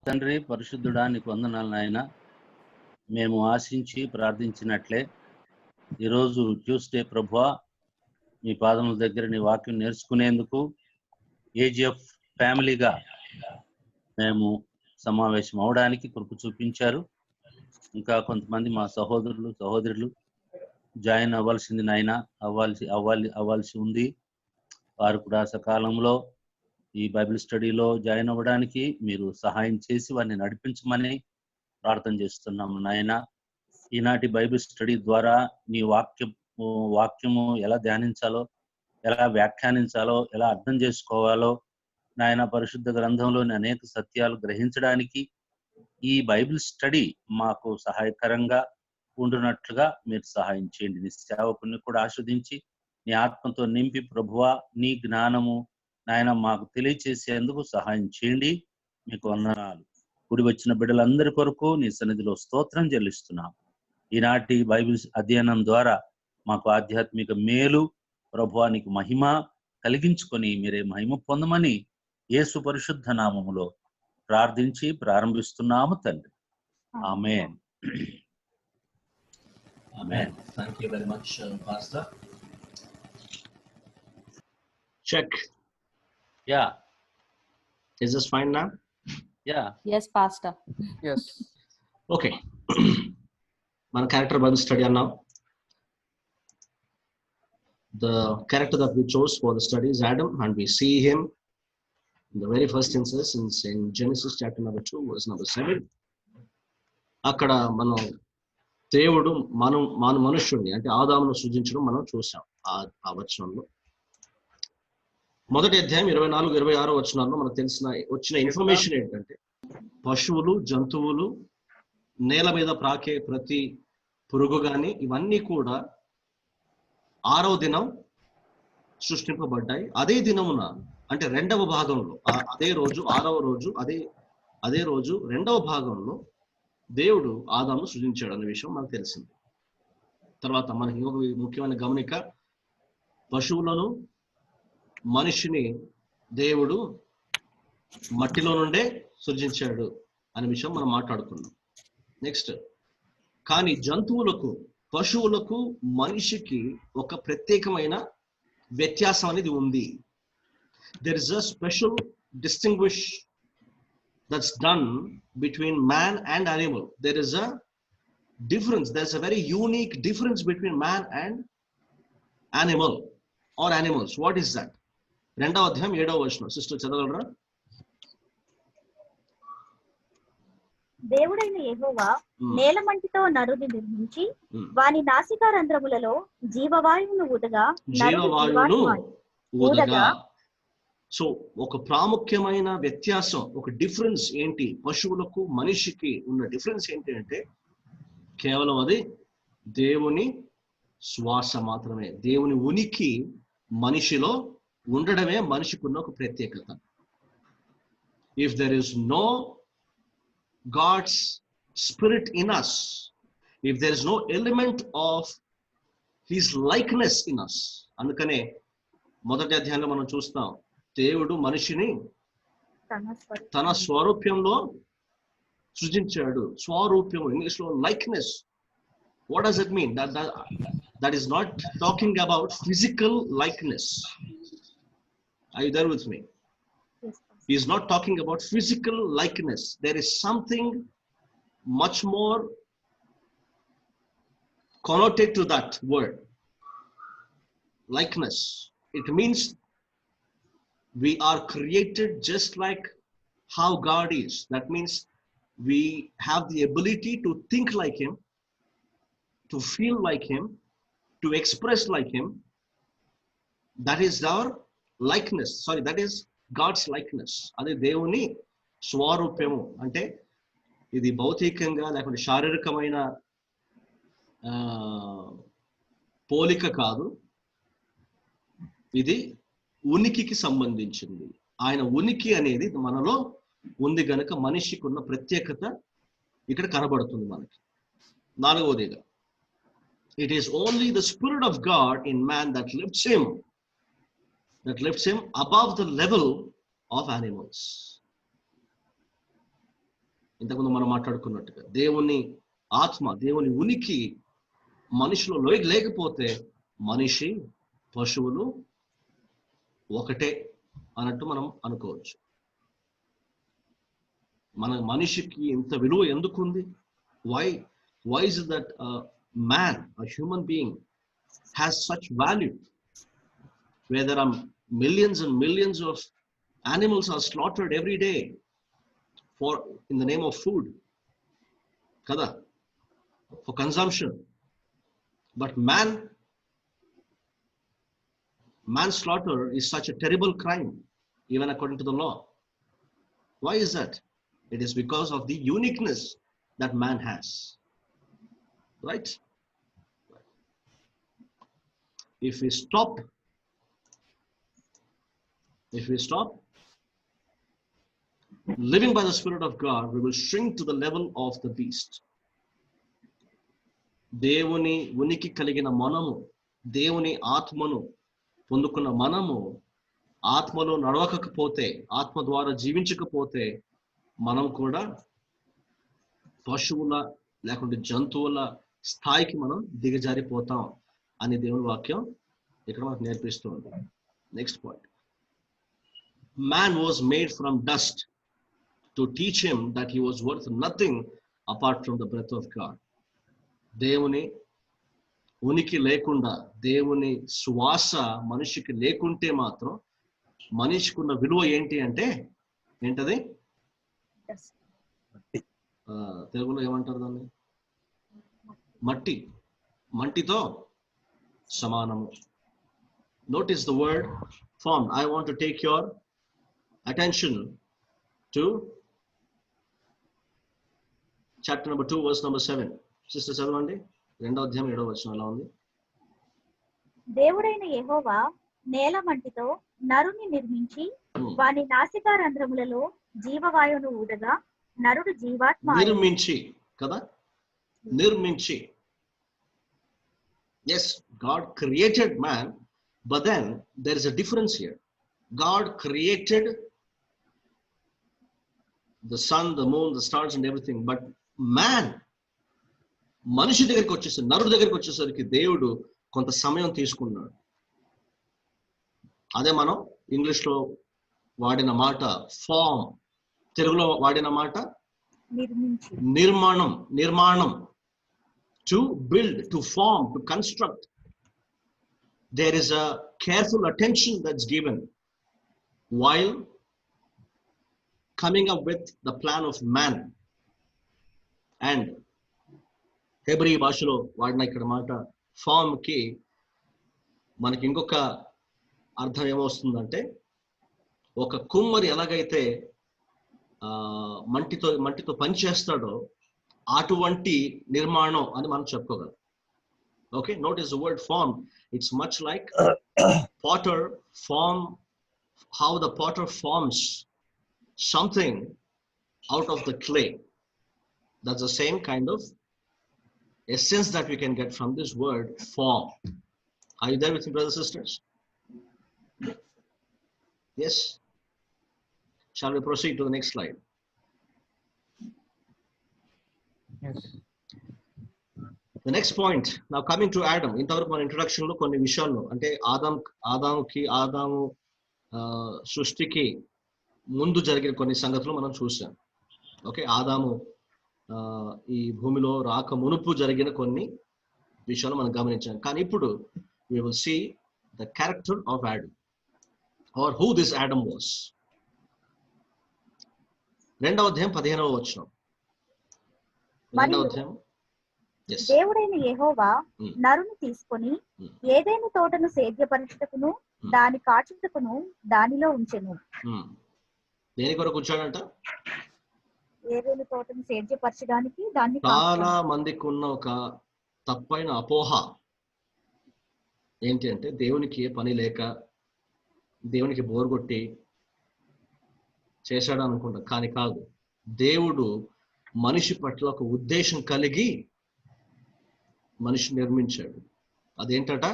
తండ్రి పరిశుద్ధుడా నీకు వందనాలు నాయన. మేము ఆశించి ప్రార్థించినట్లే ఈరోజు ట్యూస్డే ప్రభువా మీ పాదముల దగ్గర నీ వాక్యం నేర్చుకునేందుకు ఏజిఎఫ్ ఫ్యామిలీగా మేము సమావేశం అవడానికి కృప చూపించారు. ఇంకా కొంతమంది మా సహోదరులు జాయిన్ అవ్వాల్సింది నాయన, అవ్వాల్సి ఉంది. వారు కూడా సకాలంలో ఈ బైబిల్ స్టడీలో జాయిన్ అవ్వడానికి మీరు సహాయం చేసి వారిని నడిపించమని ప్రార్థన చేస్తున్నాము నాయన. ఈనాటి బైబిల్ స్టడీ ద్వారా నీ వాక్యము ఎలా ధ్యానించాలో, ఎలా వ్యాఖ్యానించాలో, ఎలా అర్థం చేసుకోవాలో నాయన, పరిశుద్ధ గ్రంథంలోని అనేక సత్యాలు గ్రహించడానికి ఈ బైబిల్ స్టడీ మాకు సహాయకరంగా ఉండునట్లుగా మీరు సహాయం చేయండి. నీ సేవకుని కూడా ఆస్వాదించి నీ ఆత్మతో నింపి ప్రభువా నీ జ్ఞానము నాయన మాకు తెలియచేసేందుకు సహాయం చేయండి. మీకు వందనాలు. కూడి వచ్చిన బిడ్డలందరి కొరకు నీ సన్నిధిలో స్తోత్రం చెల్లిస్తున్నాం. ఈనాటి బైబిల్ అధ్యయనం ద్వారా మాకు ఆధ్యాత్మిక మేలు ప్రభువా నీకు మహిమ కలిగించుకొని మీరే మహిమ పొందమని యేసు పరిశుద్ధ నామములో ప్రార్థించి ప్రారంభిస్తున్నాము తండ్రి. ఆమేన్. Amen. Thank you very much, Pastor. Check. Yeah. Is this fine now? Yeah. Yes, Pastor. Yes. Okay. మన character Bible study now. The character that we chose for the study is Adam, and we see him in the very first instance in Genesis chapter number 2, verse number 7. అక్కడ మనం దేవుడు మనుష్యుడిని అంటే ఆదామును సృజించడం మనం చూసాం. ఆ వచనంలో మొదటి అధ్యాయం 24-26 వచనాల్లో మనకు వచ్చిన ఇన్ఫర్మేషన్ ఏంటంటే, పశువులు, జంతువులు, నేల మీద ప్రాకే ప్రతి పురుగు గాని ఇవన్నీ కూడా 6వ దినం సృష్టింపబడ్డాయి. అదే దినమున అంటే 2వ భాగంలో, అదే రోజు 6వ రోజు, అదే రోజు 2వ భాగంలో దేవుడు ఆదామును సృజించాడు అనే విషయం మనకు తెలిసింది. తర్వాత మనకి ఇంకొక ముఖ్యమైన గమనిక, పశువులను మనిషిని దేవుడు మట్టిలో నుండే సృజించాడు అనే విషయం మనం మాట్లాడుకున్నాం. నెక్స్ట్, కానీ జంతువులకు, పశువులకు, మనిషికి ఒక ప్రత్యేకమైన వ్యత్యాసం అనేది ఉంది. There is a special distinguish that's done between man and animal. There is a difference. There's a very unique difference between man and animal or animals. What is that? 2వ అధ్యాయం 7వ వచనం సిస్టర్ చదవగలరా? దేవుడైన యెహోవా నేలమంటితో నరుని నిర్మించి వాని నాసికా రంధ్రములలో జీవవాయువును ఊదగా. సో ఒక ప్రాముఖ్యమైన వ్యత్యాసం, ఒక డిఫరెన్స్ ఏంటి పశువులకు మనిషికి ఉన్న డిఫరెన్స్ ఏంటి అంటే, కేవలం అది దేవుని శ్వాస మాత్రమే. దేవుని ఉనికి మనిషిలో ఉండడమే మనిషికి ఉన్న ఒక ప్రత్యేకత. If there is no God's spirit in us, if there is no element of his likeness in us, అందుకనే మొదటి అధ్యాయంలో మనం చూస్తాం, దేవుడు మనిషిని తన స్వరూప్యంలో సృజించాడు. స్వరూప్యం, ఇంగ్లీష్ లో likeness. What does it mean? That is not talking about physical likeness. Are you there with me? He is not talking about physical likeness. There is something much more connoted to that word, likeness. It means we are created just like how God is. That means we have the ability to think like him, to feel like him, to express like him. That is our likeness. Sorry, that is God's likeness. Adi devuni స్వరూప్యము అంటే ఇది భౌతికంగా లేకుంటే శారీరకమైన పోలిక కాదు, ఇది ఉనికికి సంబంధించింది. ఆయన ఉనికి అనేది మనలో ఉంది గనుక మనిషికి ఉన్న ప్రత్యేకత ఇక్కడ కనబడుతుంది మనకి. 4వదిగా, it is only the spirit of God in man that lifts him above the level of animals. ఇంతకుముందు మనం మాట్లాడుకున్నట్టుగా దేవుని ఆత్మ, దేవుని ఉనికి మనిషిలో లేకపోతే మనిషి పశువులు ఒకటే అన్నట్టు మనం అనుకోవచ్చు. మన మనిషికి ఇంత విలువ ఎందుకుంది? why is it that a man, a human being has such value, where there are millions and millions of animals are slaughtered every day in the name of food, kada, for consumption, but manslaughter is such a terrible crime even according to the law. Why is that? It is because of the uniqueness that man has, right? If we stop living by the Spirit of God, we will shrink to the level of the beast. దేవుని ఉనికి కలిగిన మనము, దేవుని ఆత్మను పొందుకున్న మనము ఆత్మలో నడవకపోతే, ఆత్మ ద్వారా జీవించకపోతే మనం కూడా పశువుల లేకుంటే జంతువుల స్థాయికి మనం దిగజారిపోతాం అని దేవుని వాక్యం ఇక్కడ మనకు నేర్పిస్తుంది. Next point, man was made from dust to teach him that he was worth nothing apart from the breath of God. దేవుని ఉనికి లేకుండా, దేవుని శ్వాస మనిషికి లేకుంటే మాత్రం మనిషికి ఉన్న విలువ ఏంటి అంటే ఏంటది? తెలుగులో ఏమంటారు దాన్ని? మట్టి, మట్టితో సమానము. Notice the word formed. I want to take your attention to chapter number 2 verse number 7. Sister చదవండి. 2వ అధ్యాయం 7వ వచనం ఎలా ఉంది? దేవుడైన యెహోవా నేల మంటితో నరుని నిర్మించి వాని నాసికా రంధ్రములలో జీవవాయువును ఊదగా నరుడు జీవాత్మ. నిర్మించి కదా, నిర్మించి. Yes, God created man, but then there is a difference here. God created the sun, the moon, the stars and everything, but man, మనిషి దగ్గరికి వచ్చేసరికి, నరుడి దగ్గరికి వచ్చేసరికి దేవుడు కొంత సమయం తీసుకున్నాడు. అదే మనం ఇంగ్లీష్ లో వాడిన మాట ఫామ్, తెలుగులో వాడిన మాట నిర్మాణం. నిర్మాణం, to build, to form, to construct. There is a careful attention that's given while coming up with the plan of man. And Hebrew భాషలో వాడిన ఇక్కడ మాట ఫామ్ కి మనకి ఇంకొక అర్థం ఏమొస్తుందంటే, ఒక కుమ్మరి ఎలాగైతే మట్టితో పనిచేస్తాడో అటువంటి నిర్మాణం అని మనం చెప్పుకోగలం. Okay, notice the word form. It's much like potter form, how the potter forms something out of the clay. That's the same kind of essence that we can get from this word form. Are you there with me, brothers and sisters? Yes. Shall we proceed to the next slide? Yes. The next point, now coming to Adam. ఇంతవరకు మన introduction లో కొన్ని విషయాలు అంటే ఆదాము సృష్టికి ముందు జరిగిన కొన్ని సంగతులు మనం చూసాం. ఓకే, ఆదాము ఈ భూమిలో రాక మునుపు జరిగిన కొన్ని విషయాలు మనం గమనించాం. కానీ ఇప్పుడు we will see the character of Adam, or who this Adam was. 2వ అధ్యాయం 15వ వచనం. 2వ అధ్యాయం. దేవుడైన యెహోవా నరుని తీసుకొని ఏదైనా తోటను సేద్యపరచుటకును దాని కాచుటకును దానిలో ఉంచెను. దేని కొరకు ఉంచాడంట? ఏదైనా తోటను సేద్యపరచడానికి. దాన్ని చాలా మందికి ఉన్న ఒక తప్పైన అపోహ ఏంటి అంటే, దేవునికి ఏ పని లేక దేవునికి బోర్ కొట్టి చేశాడు అనుకుంటా. కానీ కాదు, దేవుడు మనిషి పట్ల ఒక ఉద్దేశం కలిగి మనిషి నిర్మించాడు. అదేంటట?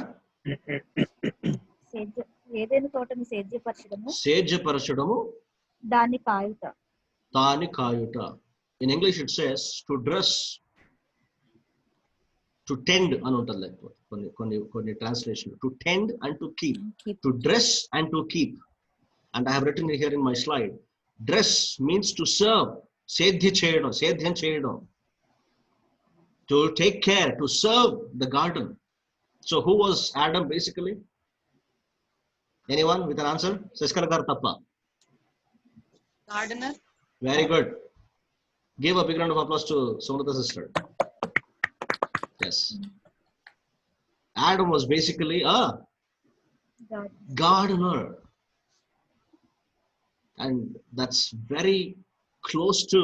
ఏదైనా తోటను సేద్యపరచడము దాని కాయుట. In English it says to dress, to tend అని ఉంటుంది, లేకపోతే కొన్ని translation, to tend and to keep, to dress and to keep. And I have written it here in my slide. Dress means to serve, సేద్యం చేయడం, to take care, to serve the garden. So who was Adam basically? Anyone with an answer? Saskala garu tappa. Gardener. Very good. Give a big round of applause to Sonata sister. Yes. Adam was basically a gardener. And that's very close to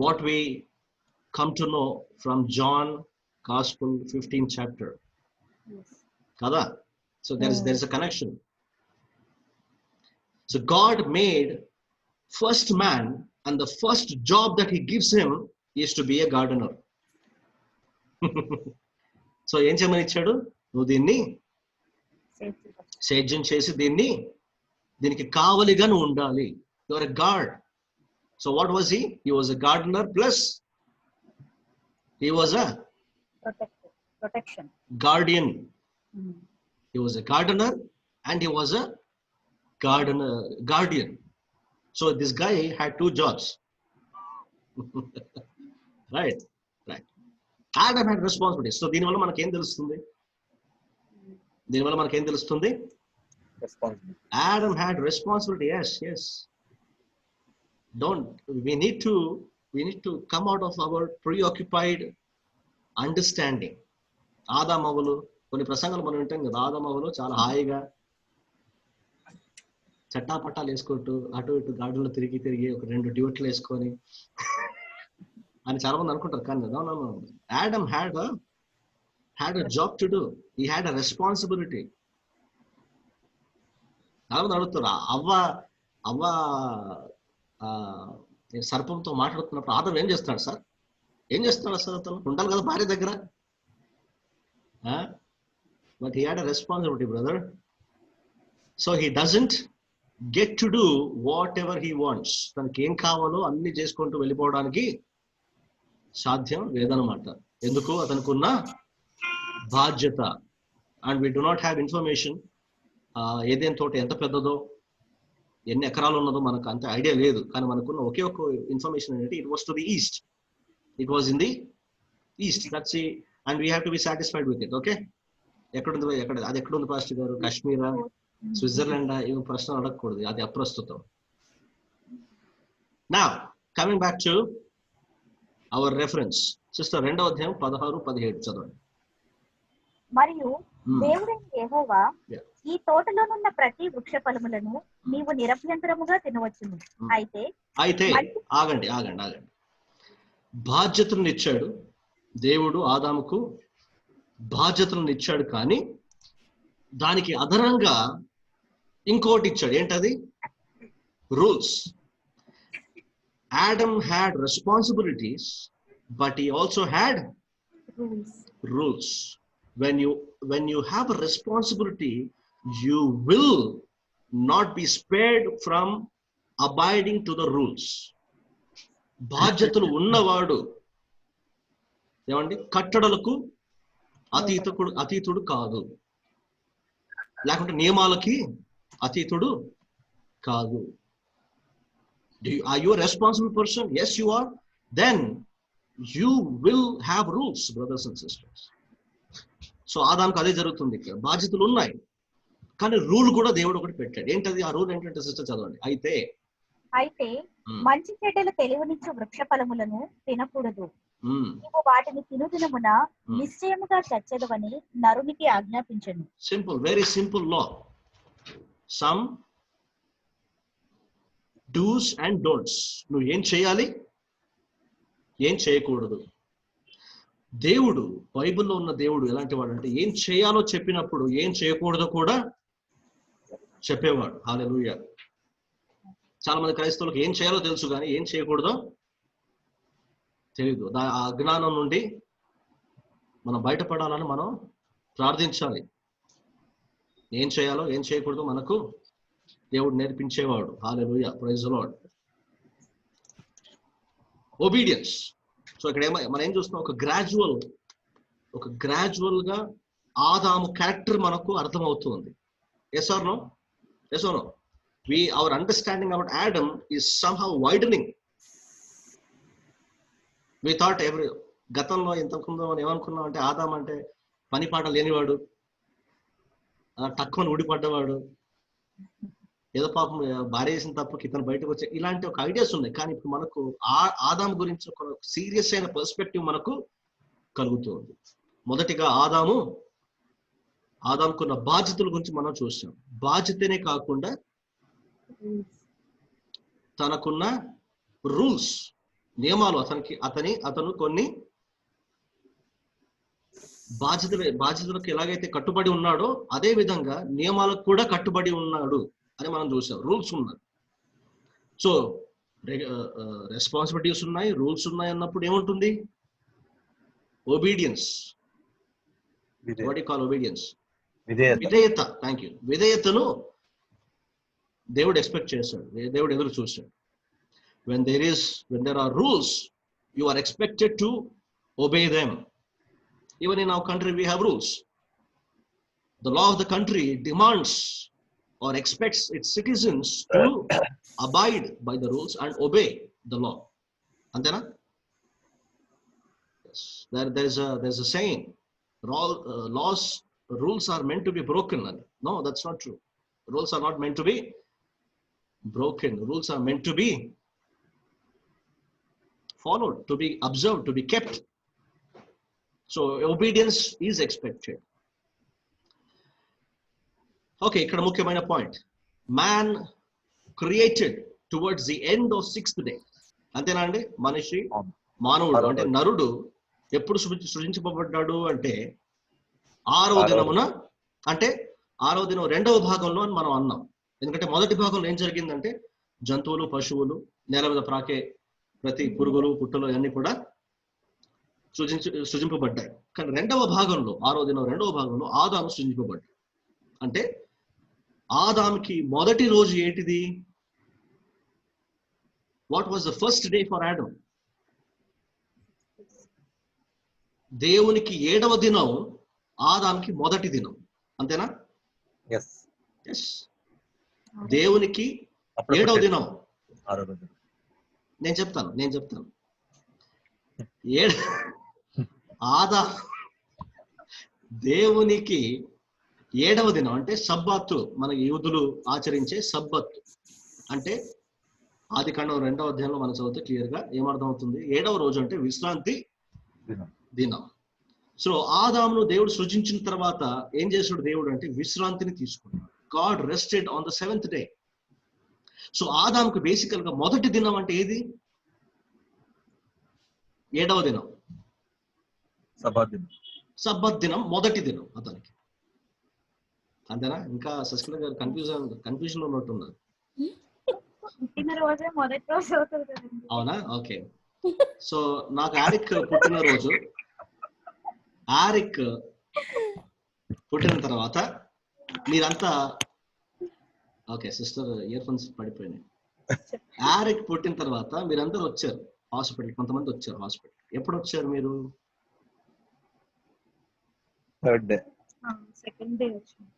what we come to know from John Gospel 15th chapter. Kada? So there's a connection. So God made first man, and the first job that he gives him is to be a gardener. So ఏం చేయమని ఇచ్చాడు? నువ్వు దీన్ని సేద్యం చేసి దీనికి కావలిగా నువ్వు ఉండాలి. You are a guard. So what was he? He was a gardener plus he was a protection guardian. He was a gardener and he was a guardian. So this guy had two jobs. Right. Adam had responsibilities. So దీనివల్ల మనకేం తెలుస్తుంది? Adam had responsibility. Yes. We need to come out of our preoccupied understanding. ఆదామవ్వలు, కొన్ని ప్రసంగాలు మనం వింటాం కదా, ఆదామవ్వలు చాలా హాయిగా చట్టాపట్టాలు వేసుకుంటూ అటు ఇటు గార్డెన్లో తిరిగి ఒక 2 డ్యూట్లు వేసుకొని అని చాలా మంది అనుకుంటారు. కానీ Adam had a job to do. He had a responsibility. చాలా మంది అడుగుతారు, అవ్వ సర్పంతో మాట్లాడుతున్నప్పుడు ఆదం ఏం చేస్తాడు సార్? అతను ఉండాలి కదా భార్య దగ్గర. But he had a responsibility, brother. So he doesn't get to do whatever he wants. తనకి ఏం కావాలో అన్ని చేసుకుంటూ వెళ్ళిపోవడానికి సాధ్యం లేదన్నమాట. ఎందుకు? అతనుకున్న బాధ్యత. And we do not have information. ఏదేం తోట ఎంత పెద్దదో, ఎన్ని ఎకరాలు ఉన్నదో మనకు అంత ఐడియా లేదు. కానీ మనకున్న ఒకే ఒక ఇన్ఫర్మేషన్ ఏంటంటే it was to the east. It was in the east. That's it. And we have to be satisfied with it. Okay? అది ఎక్కడుంది పాస్టర్ గారు? కాశ్మీరా, స్విట్జర్లాండా? ఇవి ప్రశ్నలు అడగకూడదు, అది అప్రస్తుతం. Now coming back to our reference. Sister 2వ అధ్యాయం 16-17 చదవండి. మరియు దేవుడైన యెహోవా, ఈ తోటలోనున్న ప్రతి వృక్ష ఫలములను నీవు నిరభ్యంతరముగా తినవచ్చును. అయితే ఆగండి. బాధ్యతలను ఇచ్చాడు దేవుడు, ఆదాముకు బాధ్యతలను ఇచ్చాడు. కానీ దానికి అదనంగా ఇంకోటి ఇచ్చాడు. ఏంటది? Rules. Adam had responsibilities, but he also had rules. When you have a responsibility, you will not be spared from abiding to the rules. బాధ్యతలు ఉన్నవాడు ఏమండి కట్టడలకు అతీతుడు కాదు, లేకుంటే నియమాలకి అతీతుడు కాదు. Are you a responsible person? Yes, you are. Then you will have rules, brothers and sisters. So ఆదాంకు అదే జరుగుతుంది. ఇక్కడ బాధ్యతలు ఉన్నాయి, కానీ రూల్ కూడా దేవుడు ఒకటి పెట్టాడు. ఏంటది? ఆ రూల్ ఏంటంటే సిస్టర్ చదవండి. అయితే మంచి చెడ్డలు తెలివనిచ్చు వృక్ష ఫలములను తినకూడదు. నీవు వాటిని తినుదినమున నిశ్చయముగా చచ్చెదవని నరునికి ఆజ్ఞాపించను. Simple, very simple law. Some dos and don'ts. నువ్వు ఏం చేయాలి, ఏం చేయకూడదు. దేవుడు, బైబిల్లో ఉన్న దేవుడు ఎలాంటి వాడు అంటే ఏం చేయాలో చెప్పినప్పుడు ఏం చేయకూడదో కూడా చెప్పేవాడు. హల్లెలూయా. చాలా మంది క్రైస్తవులకు ఏం చేయాలో తెలుసు కానీ ఏం చేయకూడదో తెలియదు. ఆ అజ్ఞానం నుండి మనం బయటపడాలని మనం ప్రార్థించాలి. ఏం చేయాలో ఏం చేయకూడదో మనకు దేవుడు నేర్పించేవాడు. Hallelujah, praise the Lord. Obedience. So ఇక్కడ మనం ఏం చూస్తున్నాం, ఒక గ్రాడ్యువల్ గా ఆదాము క్యారెక్టర్ మనకు అర్థమవుతుంది. Yes or no? Yes or no? our understanding about Adam is somehow widening. We thought గతంలో ఇంతకుముందు మనం ఏమనుకున్నాం అంటే ఆదాం అంటే పని పాట లేనివాడు, తక్కువ ఊడిపడ్డవాడు, ఏదో పాపం భార్య చేసిన తప్పుకి ఇతను బయటకు వచ్చే, ఇలాంటి ఒక ఐడియాస్ ఉన్నాయి. కానీ ఇప్పుడు మనకు ఆదాం గురించి ఒక సీరియస్ అయిన పర్స్పెక్టివ్ మనకు కలుగుతుంది. మొదటిగా ఆదాంకున్న బాధ్యతల గురించి మనం చూసాం. బాధ్యతనే కాకుండా తనకున్న రూల్స్, నియమాలు, అతను కొన్ని బాధ్యతలకు ఎలాగైతే కట్టుబడి ఉన్నాడో అదే విధంగా నియమాలకు కూడా కట్టుబడి ఉన్నాడు అని మనం చూసాం. రూల్స్ ఉన్నాయి. సో రెస్పాన్సిబిలిటీస్ ఉన్నాయి, రూల్స్ ఉన్నాయి అన్నప్పుడు ఏముంటుంది? Obedience. What you call obedience? విధేయత. Thank you. విధేయతను దేవుడు ఎక్స్పెక్ట్ చేశాడు, దేవుడు ఎదురు చూశాడు. when there are rules, you are expected to obey them. Even in our country we have rules. The law of the country demands or expects its citizens to abide by the rules and obey the law. Antena? Yes. There's a saying, rules are meant to be broken. No, that's not true. Rules are not meant to be broken. Rules are meant to be followed, to be observed, to be kept. So obedience is expected. Okay, ikkada mukyamaina point. Man created towards the end of 6th day. Antena andi? Manishi మానవుడు అంటే నరుడు ఎప్పుడు సృజించబడ్డాడు అంటే 6వ దినమున, అంటే 6వ దినం 2వ భాగంలో అని మనం అన్నాం. ఎందుకంటే మొదటి భాగంలో ఏం జరిగిందంటే జంతువులు, పశువులు, నేల మీద ప్రాకే ప్రతి పురుగులు, పుట్టలు అన్ని కూడా సృజింపబడ్డాయి. కానీ 2వ భాగంలో, 6వ దినం 2వ భాగంలో ఆదాము సృజింపబడ్డాడు. అంటే ఆదాముకి మొదటి రోజు ఏంటిది? What was the first day for Adam? దేవునికి 7వ దినం ఆదాముకి మొదటి దినం. అంతేనా? ఎస్. దేవునికి 7వ దినం. నేను చెప్తాను. దేవునికి 7వ దినం అంటే సబ్బతు, మన యూదులు ఆచరించే సబ్బతు. అంటే ఆదికాండం 2వ అధ్యాయంలో మనం చదివితే క్లియర్ గా ఏమర్థం అవుతుంది? 7వ రోజు అంటే విశ్రాంతి దినం. సో ఆదామును దేవుడు సృజించిన తర్వాత ఏం చేశాడు దేవుడు అంటే విశ్రాంతిని తీసుకున్నాడు. God rested on the 7th day. So ఆదాముకు బేసికల్ గా మొదటి దినం అంటే ఏది? 7వ దినం, సబ్బత్ దినం, మొదటి దినం అతనికి. అంతేనా? ఇంకా శశికళ గారు కన్ఫ్యూజన్ లో ఉన్నట్టున్నారు. అవునా? ఓకే. సో నాకు ఆరిక్ పుట్టిన తర్వాత మీరంతా, ఓకే సిస్టర్ ఇయర్ ఫోన్స్ పడిపోయినాయి. ఆరిక్ పుట్టిన తర్వాత మీరందరూ వచ్చారు హాస్పిటల్, కొంతమంది వచ్చారు హాస్పిటల్. ఎప్పుడు వచ్చారు మీరు? 3rd day. సెకండ్ డే వచ్చారు.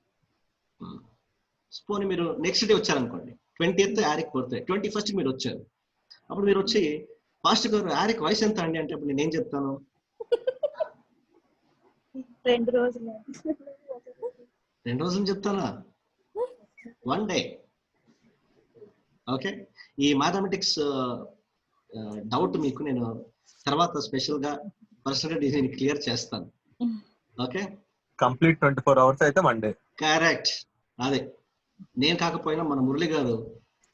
పోనీ మీరు నెక్స్ట్ డే వచ్చారనుకోండి, 20th ఆరిక్ బర్త్డే, 21st మీరు వచ్చారు. అప్పుడు మీరు వచ్చి పాస్టర్ గారు ఆరిక్ వయసు ఎంత అండి అంటే అప్పుడు నేనేం చెప్తాను? 2 రోజులు. 2 రోజులు చెప్తానా? 1 day. ఓకే. ఈ మ్యాథమెటిక్స్ డౌట్ మీకు నేను తర్వాత స్పెషల్ గా పర్సనల్ గా దీన్ని క్లియర్ చేస్తాను. ఓకే. కంప్లీట్ 24 hours అయితే 1 day. కరెక్ట్. అదే నేను కాకపోయినా మన మురళి గారు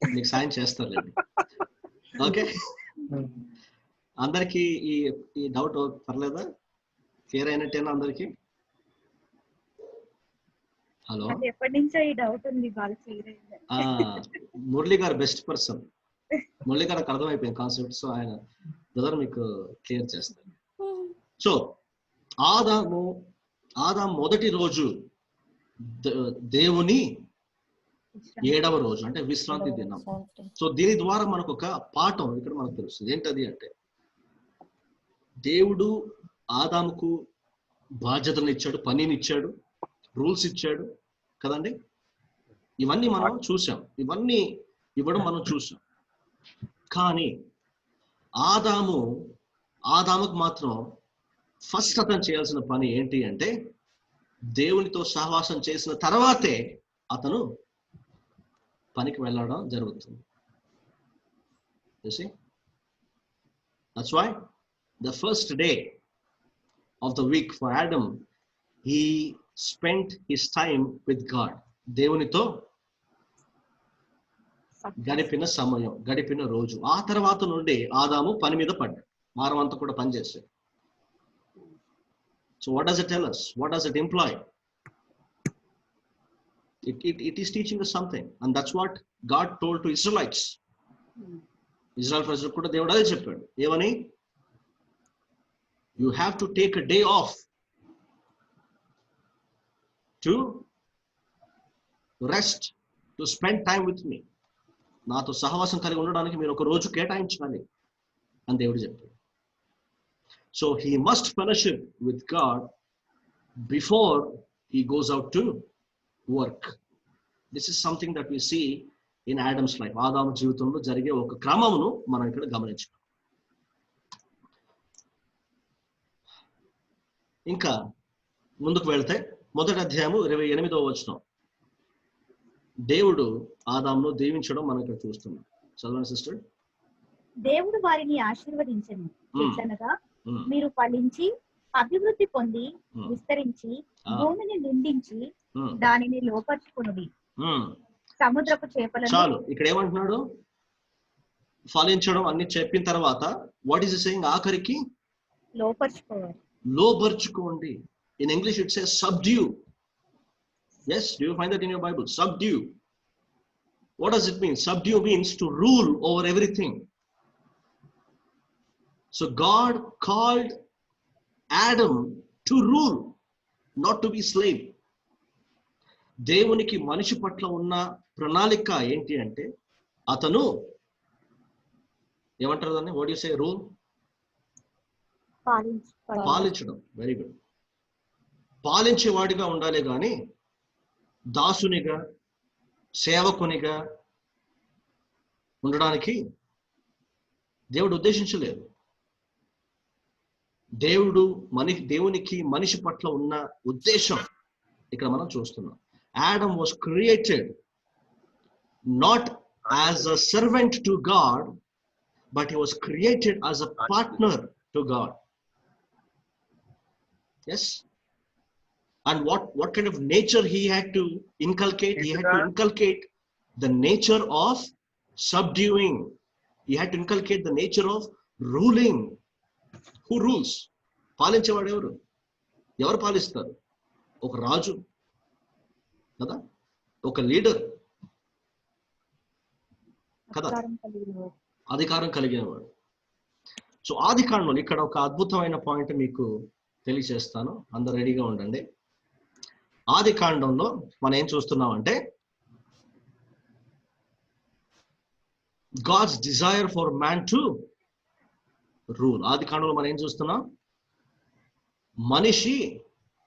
మీకు సాయం చేస్తారులేండి. ఓకే. అందరికి ఈ డౌట్ పర్లేదా? క్లియర్ అయినట్టేనా అందరికి? హలో, ఎప్పటి నుంచో ఈ డౌట్ ఉంది. మురళి గారు బెస్ట్ పర్సన్. మురళి గారికి అర్థమైపోయింది కాన్సెప్ట్. సో ఆయన బ్రదర్ మీకు క్లియర్ చేస్తారు. సో ఆదాము మొదటి రోజు దేవుని 7వ రోజు అంటే విశ్రాంతి దినం. సో దీని ద్వారా మనకు ఒక పాఠం ఇక్కడ మనకు తెలుస్తుంది. ఏంటది అంటే దేవుడు ఆదాముకు బాధ్యతలను ఇచ్చాడు, పనిని ఇచ్చాడు, రూల్స్ ఇచ్చాడు కదండి. ఇవన్నీ మనం చూసాం, ఇవన్నీ ఇవ్వడం మనం చూసాం. కానీ ఆదాముకు మాత్రం ఫస్ట్ అతను చేయాల్సిన పని ఏంటి అంటే, దేవునితో సహవాసం చేసిన తర్వాతే అతను పనికి వెళ్ళడం జరుగుతుంది. You see? That's why the first day of the week for Adam, he spent his time with God. దేవునితో గడిపిన సమయం, గడిపిన రోజు. ఆ తర్వాత నుండి ఆదాము పని మీద పడ్డాడు, వారం అంతా కూడా పనిచేశాడు. So what does it tell us? What does it imply? It is teaching us something, and that's what God told to Israelites. Israel ప్రజలకు కూడా దేవుడు అదే చెప్పాడు. ఏమని? You have to take a day off to rest, to spend time with me. నాతో సహవాసం కలిగి ఉండడానికి మీరు ఒక రోజు కేటాయించాలి అని దేవుడు చెప్పాడు. So he must fellowship with God before he goes out to work. This is something that we see in Adam's life. ఆదాము జీవితంలో జరిగే ఒక క్రమమును మనం ఇక్కడ గమనించాం. ఇంకా ముందుకు వెళ్తే మొదటి అధ్యాయము 28వ వచనం, దేవుడు ఆదామును దీవించడం మనం ఇక్కడ చూస్తున్నాం. చదవండి సిస్టర్. దేవుడు వారిని ఆశీర్వదించెను, ఎట్లనగా మీరు ఫలించి అభివృద్ధి పొంది విస్తరించి భూమిని నిండించి దానిని లోపర్చుకొనుడి. సముద్రపు చేపలను. చాలు, ఇక్కడ ఏమంటున్నాడు? ఫలించడం అన్ని చెప్పిన తర్వాత వాట్ ఈస్ సేయింగ్? ఆఖరికి లోపర్చుకోండి. In English it says subdue. Yes, do you find that in your Bible? Subdue. What does it mean? Subdue means to rule over everything. So God called Adam to rule, not to be slave. దేవునికి మనిషి పట్ల ఉన్న ప్రణాళిక ఏంటి అంటే, అతను ఏమంటారు దాన్ని? What you say? రూల్, పాలించడం. Very good. పాలించేవాడిగా ఉండాలి కానీ దాసునిగా, సేవకునిగా ఉండడానికి దేవుడు ఉద్దేశించలేదు. దేవునికి మనిషి పట్ల ఉన్న ఉద్దేశం ఇక్కడ మనం చూస్తున్నాం. Adam was created not as a servant to God, but he was created as a partner to God. Yes. And what kind of nature he had to inculcate? He had to inculcate the nature of subduing. He had to inculcate the nature of ruling. Who rules? పాలించేవాడు ఎవరు? ఎవరు పాలిస్తారు? ఒక రాజు కదా, ఒక leader కదా, అధికారం కలిగిన వాడు. So ఆదికాండంలో ఇక్కడ ఒక అద్భుతమైన పాయింట్ మీకు తెలియజేస్తాను, అందరు రెడీగా ఉండండి. ఆదికాండంలో మనం ఏం చూస్తున్నామంటే, God's desire for man to rule. ఆదికాండంలో మనం ఏం చూస్తున్నాం? మనిషి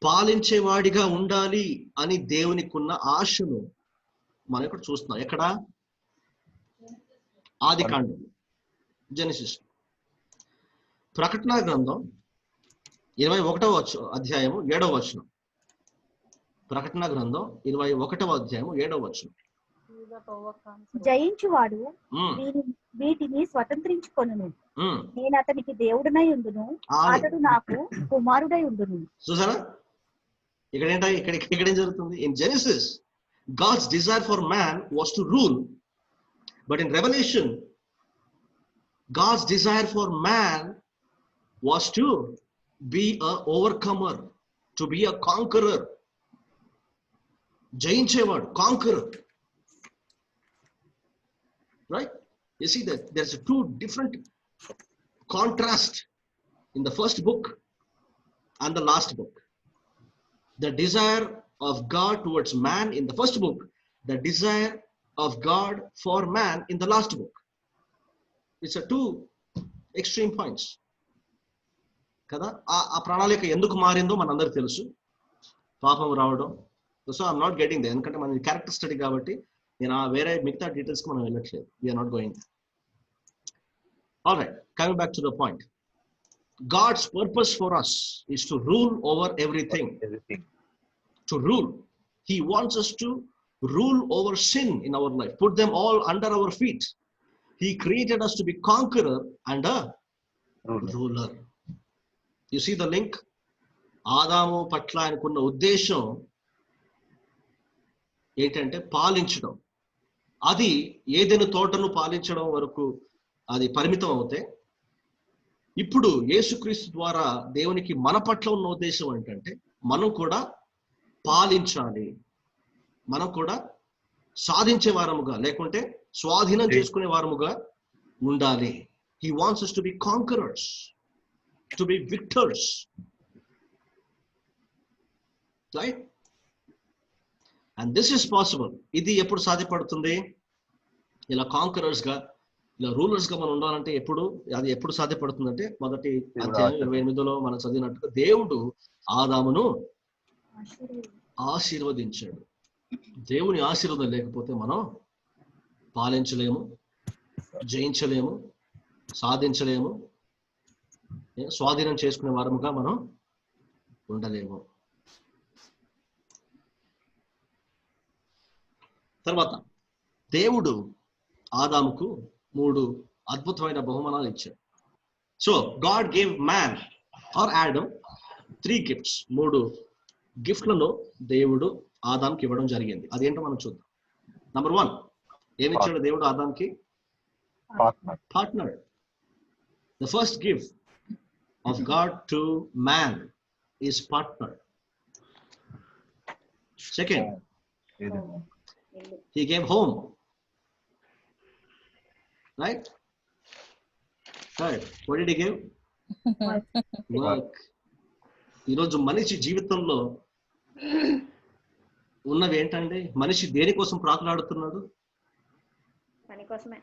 పాలించేవాడిగా ఉండాలి అని దేవునికి ఉన్న ఆశను మనం ఇక్కడ చూస్తున్నాం. ఎక్కడ? ఆదికాండం, జెనసిస్. ప్రకటన గ్రంథం 21వ అధ్యాయము 7వ వచనం. ప్రకటన గ్రంథం 21వ అధ్యాయము 7వ వచనం. జయించువాడు వీటిని స్వతంత్రించుకొనును, నేను అతనికి దేవుడనై ఉండును, అతడు నాకు కుమారుడై ఉండును. చూసారా ఇక్కడేం జరుగుతుంది? In Genesis God's desire for man was to rule, but in Revelation God's desire for man was to be a overcomer, to be a conqueror. జయించేవాడు, conqueror. Right? You see that there's two different contrast in the first book and the last book. The desire of God towards man in the first book, the desire of God for man in the last book. It's a two extreme points. కదా. ఆ ప్రణాళిక ఎందుకు మారిందో మనందరికి తెలుసు, పాపం రావడం. So I'm not getting they, ఎందుకంటే మన క్యారెక్టర్ స్టడీ కాబట్టి నేను వేరే మిగతా డీటెయిల్స్కి మనం వెళ్ళట్లేదు. We're not going. Alright, coming back to the point. God's purpose for us is to rule over everything. To rule. He wants us to rule over sin in our life, put them all under our feet. He created us to be conqueror and a ruler. You see the link? ఆదాము పట్ల ఆయనకున్న ఉద్దేశం ఏంటంటే పాలించడం. అది ఏదైనా తోటను పాలించడం వరకు అది పరిమితం అవుతే, ఇప్పుడు యేసుక్రీస్తు ద్వారా దేవునికి మన పట్ల ఉన్న ఉద్దేశం ఏంటంటే మనం కూడా పాలించాలి, మనం కూడా సాధించే వారముగా లేకుంటే స్వాధీనం చేసుకునే వారముగా ఉండాలి. He wants us to be conquerors, to be victors, right? And this is possible. ఇది ఎప్పుడు సాధ్యపడుతుంది? ఇలా కాంకరర్స్ గా, ఇలా రూలర్స్ గా మనం ఉండాలంటే ఎప్పుడు సాధ్యపడుతుందంటే, మొదటి అధ్యాయం 28లో మనం చదివినట్టుగా దేవుడు ఆదామును ఆశీర్వదించాడు. దేవుని ఆశీర్వాదం లేకపోతే మనం పాలించలేము, జయించలేము, సాధించలేము, స్వాధీనం చేసుకునే వారముగా మనం ఉండలేము. తర్వాత దేవుడు ఆదాముకు 3 అద్భుతమైన బహుమానాలు ఇచ్చాడు. So God gave man or Adam 3 gifts. 3 గిఫ్ట్లను దేవుడు ఆదాంకి ఇవ్వడం జరిగింది. అదేంటో మనం చూద్దాం. నంబర్ 1, ఏమి ఇచ్చాడు దేవుడు ఆదాంకి? Partner. The first gift of God to man is partner. Second, he gave home, right? Third, what did he give? Work. ఈరోజు మనిషి జీవితంలో ఉన్నవి ఏంటండి? మనిషి దేనికోసం ప్రాకులాడుతున్నాడు? పని కోసమే.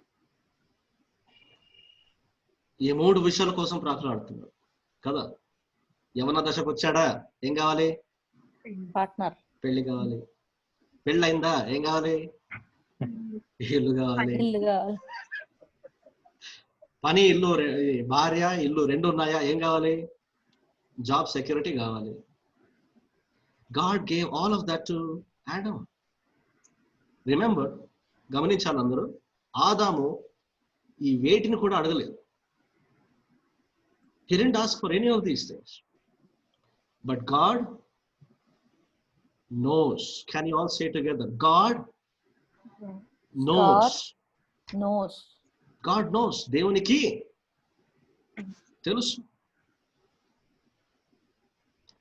ఈ 3 విషయాల కోసం ప్రాకులాడుతున్నాడు కదా. యవన దశకు వచ్చాడా, ఏం కావాలి? పార్ట్నర్. పెళ్లి కావాలి. పెళ్ళైందా, ఏం కావాలి? ఇల్లు కావాలి. పని, ఇల్లు, భార్య, ఇల్లు 2 ఉన్నాయా, ఏం కావాలి? జాబ్ సెక్యూరిటీ కావాలి. God gave all of that to Adam. Remember, గమనించాలి అందరూ, ఆదాము ఈ వేటిని కూడా అడగలేదు. He didn't ask for any of these things. But God knows. Can you all say together? God knows. God knows. దేవునికి తెలుసు.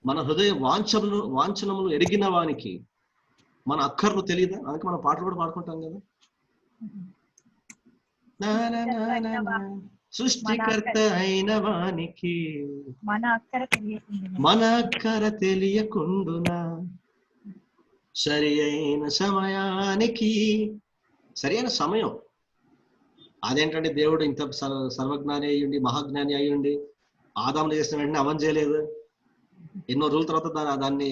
మన హృదయ వాంఛనములు ఎరిగిన వానికి మన అక్కర్లు తెలియదా? అందుకే మనం పాటలు కూడా పాడుకుంటాం కదా. సృష్టికర్త అయిన వానికి మన అక్కర తెలియకుండునా, సరి అయిన సమయానికి. సరైన సమయం అదేంటంటే, దేవుడు ఇంత సర్వజ్ఞాని అయ్యుండి, మహాజ్ఞాని అయ్యుండి, ఆదాములు చేసిన వెంటనే అవన్ చేయలేదు. ఎన్నో రోజుల తర్వాత దాన్ని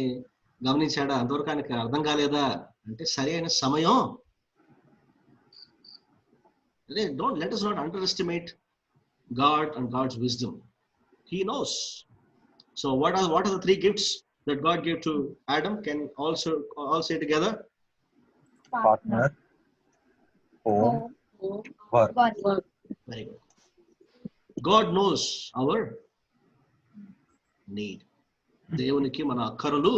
గమనించాడా? అంతవరకు ఆయనకి అర్థం కాలేదా అంటే, సరైన సమయం. Don't let us not underestimate God and God's wisdom. He knows. So what are the 3 gifts that God gave to Adam? Can all say together? Partner, home, work. Very good. God knows our need. దేవునికి మన అక్కరలు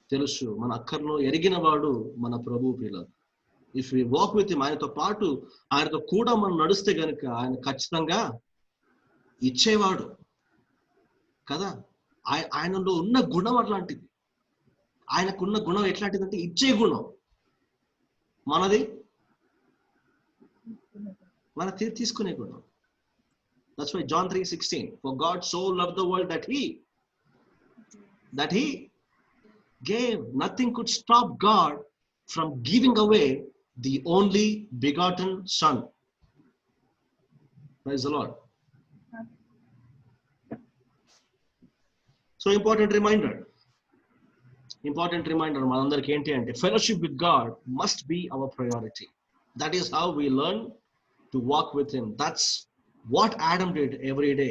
తెలుసు. మన అక్కర్ను ఎరిగిన వాడు మన ప్రభు పిల్లలు. If we walk with him, ఆయనతో పాటు, ఆయనతో కూడా మనం నడిస్తే గనుక ఆయన ఖచ్చితంగా ఇచ్చేవాడు కదా. ఆయనలో ఉన్న గుణం అట్లాంటిది. ఆయనకున్న గుణం ఎట్లాంటిదంటే ఇచ్చే గుణం. మనది మన తీసుకునే గుణం. That's why John 3:16, for God so loved the world that he gave. Nothing could stop God from giving away the only begotten Son. Praise the Lord. So important reminder మనందరికి ఏంటి అంటే fellowship with God must be our priority. That is how we learn to walk with him. That's what Adam did every day.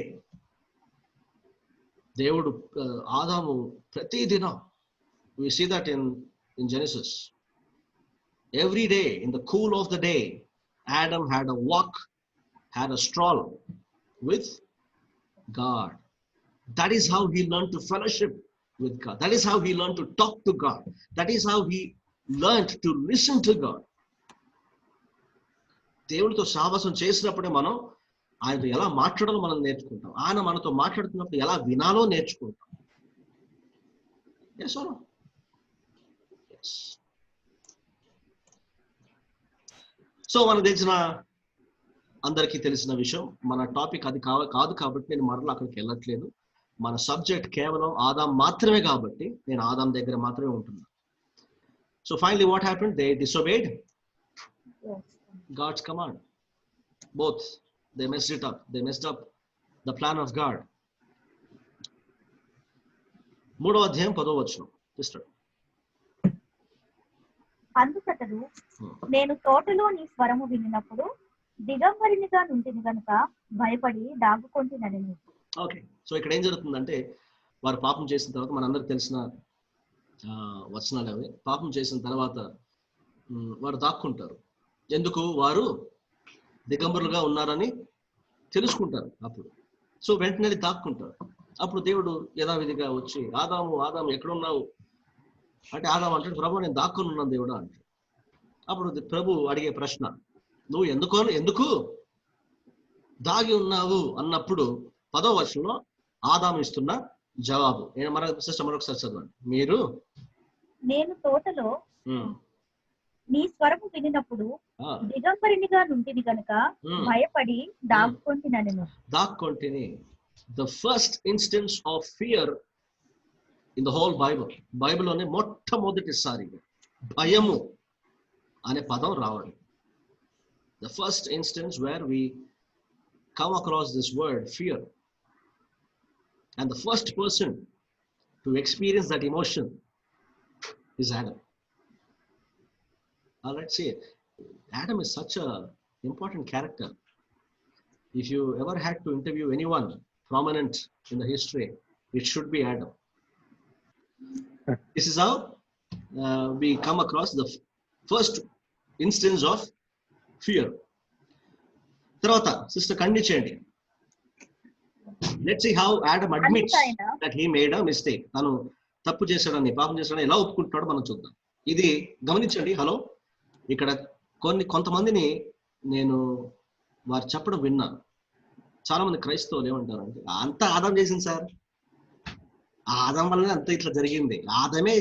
దేవుడు ఆదాము ప్రతిదినం, we see that in Genesis, every day in the cool of the day Adam had a walk, had a stroll with God. That is how he learned to fellowship with God. That is how he learned to talk to God. That is how he learned to listen to God. దేవుడితో సహవాసం చేసినప్పుడే మనం ఆయనతో ఎలా మాట్లాడాలో మనం నేర్చుకుంటాం. ఆయన మనతో మాట్లాడుతున్నప్పుడు ఎలా వినాలో నేర్చుకుంటాం. Yes or no? Yes. So మనకు తెలిసిన, అందరికీ తెలిసిన విషయం, మన టాపిక్ అది కాదు కాబట్టి నేను మరలా అక్కడికి వెళ్ళట్లేదు. మన సబ్జెక్ట్ కేవలం ఆదాం మాత్రమే కాబట్టి నేను ఆదాం దగ్గర మాత్రమే ఉంటున్నాను. So finally what happened? They disobeyed God's command. Both they messed it up. They messed up the plan of God. 3వ అధ్యాయం 10వ వచనం. అందుకతడు, నేను తోటలో నీ స్వరము వినినప్పుడు దిగంబరినిగా నుంటిని గనుక భయపడి దాగుకొంటినని. ఓకే, సో ఇక్కడ ఏం జరుగుతుందంటే, వారు పాపం చేసిన తర్వాత, మనందరికి తెలిసిన వచనాలు అవి, పాపం చేసిన తర్వాత వారు దాక్కుంటారు. ఎందుకు? వారు దిగంబరులుగా ఉన్నారని తెలుసుకుంటారు అప్పుడు. సో వెంటనే దాక్కుంటారు. అప్పుడు దేవుడు యథావిధిగా వచ్చి, ఆదాము ఎక్కడున్నావు అంటే, ఆదాము అంటాడు, ప్రభు నేను దాక్కుని ఉన్నాను దేవుడా అంటే. అప్పుడు ప్రభు అడిగే ప్రశ్న, నువ్వు ఎందుకు దాగి ఉన్నావు అన్నప్పుడు 10వ వచనంలో ఆదాము ఇస్తున్న జవాబు మరొకసారి చదవండి. నేను తోటలో నీ స్వరము వినినప్పుడు దిగంబరినిగా నుంటిని గనుక భయపడి దాక్కొంటిని. The first instance of fear in the whole Bible లోనే మొట్టమొదటిసారి భయము అనే పదం రావాలి. The first instance where we come across this word fear, and the first person to experience that emotion is Adam. All right, see, Adam is such a important character. If you ever had to interview anyone prominent in the history, it should be Adam. This is how we come across the first instance of fear. Tarvata, sister continue cheyandi. Let's see how Adam admits that he made a mistake. Tanu tappu chesadani, paapam chesadani ela oppukuntunnado manam chuddam. Idi gamaninchandi. Hello, ఇక్కడ కొంతమందిని నేను వారు చెప్పడం విన్నాను. చాలా మంది క్రైస్తవులు ఏమంటారంటే, అంతా ఆదాం చేసింది సార్, ఆదాం వల్లనే అంత ఇట్లా జరిగింది, ఆదామే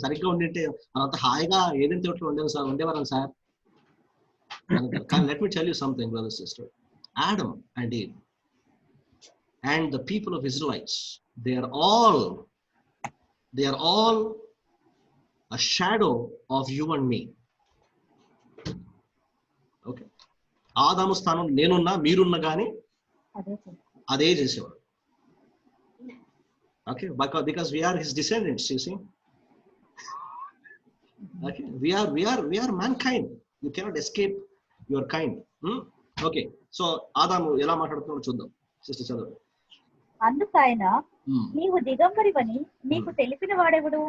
సరిగ్గా ఉండింటే మనంతా హాయిగా ఏదైనా తోటలో ఉండేవారం సార్. కానీ let me tell you something, brother, sister. Adam and Eve and the people of Israelites, they are all a shadow of you and me. Okay, ఆదాము స్థానం నేనున్నా మీరున్నా కానీ అదే చేసేవాడు. Okay, because we are his descendants, you see. Okay, we are mankind. You cannot escape your kind. Okay, so ఆదాము ఎలా మాట్లాడుతున్నాడో చూద్దాం. సిస్టర్ చదవండి. అందుకైనా నీవు దిగంబరివని నీకు తెలిపిన వాడెవడు?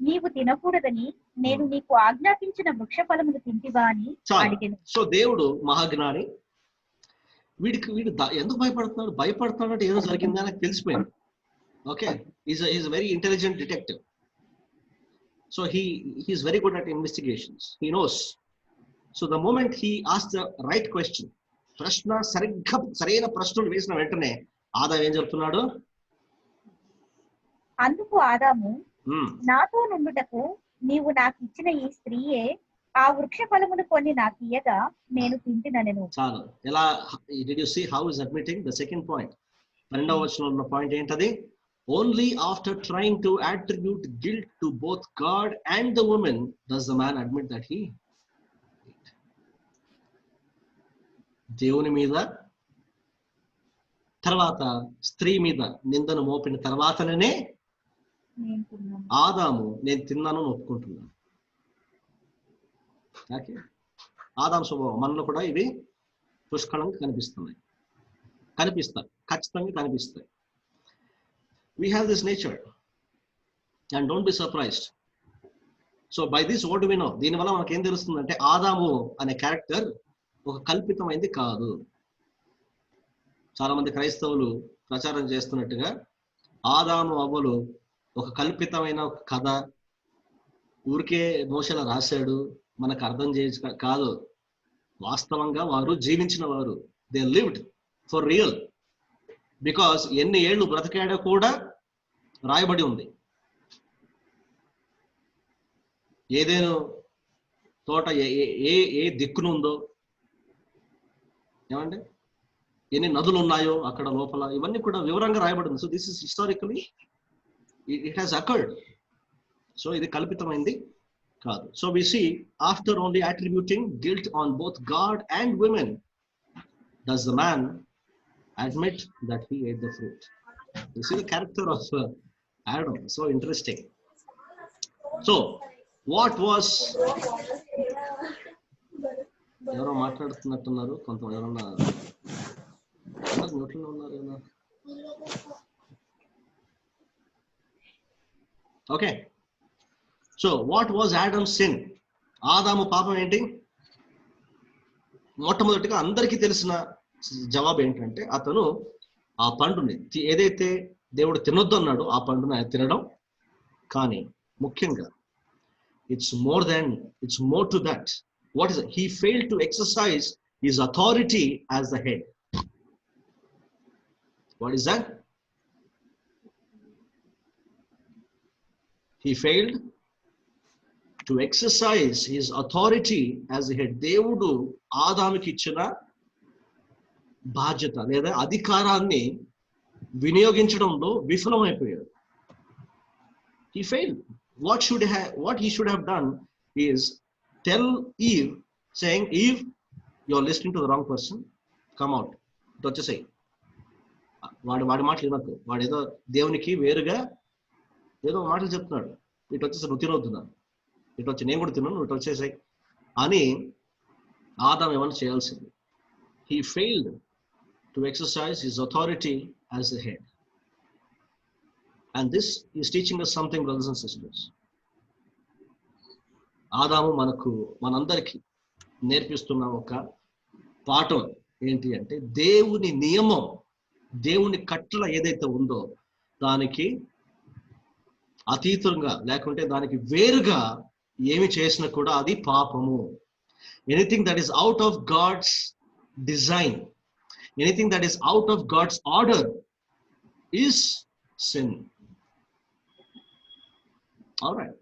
నీవు తినకూడదని నేను నీకు ఆజ్ఞాపించిన వృక్ష ఫలములు తింటివా అని అడిగాను. సో దేవుడు మహాజ్ఞాని. వీడు ఎందుకు భయపడుతున్నాడు అంటే ఏదో జరిగిందా అని తెలిసిపోయింది. Okay, is a very intelligent detective. So he's very good at investigations. He knows. So the moment he asked the right question, సరైన ప్రశ్నలు వేసిన వెంటనే ఆదాము ఏం చెప్తున్నాడు? అందుకు ఆదాము, నాతో నుండుటకు నీవు నాకు ఇచ్చిన ఈ స్త్రీయే ఆ వృక్ష ఫలమును కొన్ని నాకు ఇయ్యగా నేను తింటిననెను. చాలు. ఎలా? Did you see how is admitting the second point? 12వ వచనంలో ఉన్న పాయింట్ ఏంటది? Only after trying to attribute guilt to both God and the woman does the man admit that he ate. దేవుని మీద తర్వాత స్త్రీ మీద నిందను మోపిన తర్వాతనే ఆదాము నేను తిన్నాను అని ఒప్పుకుంటున్నాను. ఓకే, ఆదాము స్వభావం మనలో కూడా ఇవి పుష్కలంగా కనిపిస్తాయి, ఖచ్చితంగా కనిపిస్తాయి. We have this nature and don't be surprised. So by this what do we know? దీనివల్ల మనకి ఏం తెలుస్తుందంటే ఆదాము అనే క్యారెక్టర్ ఒక కల్పితమైంది కాదు. చాలా మంది క్రైస్తవులు ప్రచారం చేస్తున్నట్టుగా ఆదాము అవ్వలు ఒక కల్పితమైన ఒక కథ, ఊరికే మోషేలా రాశాడు మనకు అర్థం చేయ కాదు. వాస్తవంగా వారు జీవించిన వారు, they lived for real. Because ఎన్ని ఏళ్ళు బ్రతికాడో కూడా రాయబడి ఉంది. ఏదేను తోట ఏ దిక్కునుందో, ఏమంటే ఎన్ని నదులు ఉన్నాయో అక్కడ లోపల, ఇవన్నీ కూడా వివరంగా రాయబడింది. So this is historically it has occurred. So ఇది కల్పితమైంది కాదు. So we see after only attributing guilt on both God and women does the man admit that he ate the fruit. You see the character of Adam, so interesting. So what was ఎవరో మాట్లాడుతున్నట్టున్నారు, కొంత ఎవరన్నా neutral ఉన్నారు ఏమన్నా? Okay, so what was Adams sin? ఆదాము పాపం ఏంటి? మొట్టమొదటిగా అందరికీ తెలిసిన జవాబు ఏంటంటే అతను ఆ పండుని ఏదైతే దేవుడు తినొద్దు అన్నాడు ఆ పండుని ఆయన తినడం. కానీ ముఖ్యంగా it's more to that. What is he failed to exercise his authority as the head. What is that? He failed to exercise his authority as the head. దేవుడు ఆదాముకి ఇచ్చిన బాధ్యత లేదా అధికారాన్ని వినియోగించడంలో విఫలమైపోయాడు. He failed. What he should have done is tell Eve, saying, Eve, you're listening to the wrong person, come out. ఇటు వచ్చేసాయి. వాడి మాటలు వినకు. వాడు ఏదో దేవునికి వేరుగా ఏదో మాటలు చెప్తున్నాడు. ఇటు వచ్చేసి నువ్వు తినొద్దున్నాను, ఇటు వచ్చి నేను కూడా తిన్నాను, ఇటు వచ్చేసాయి అని ఆదాం ఏమైనా చేయాల్సింది. He failed to exercise his authority as the head. And this is teaching us something, brothers and sisters. ఆదాము మనందరికీ నేర్పిస్తున్న ఒక పాఠం ఏంటి అంటే దేవుని నియమం, దేవుని కట్టల ఏదైతే ఉందో దానికి అతీతంగా లేకుంటే దానికి వేరుగా ఏమి చేసినా కూడా అది పాపము. Anything that is out of God's design, anything that is out of God's order is sin. All right.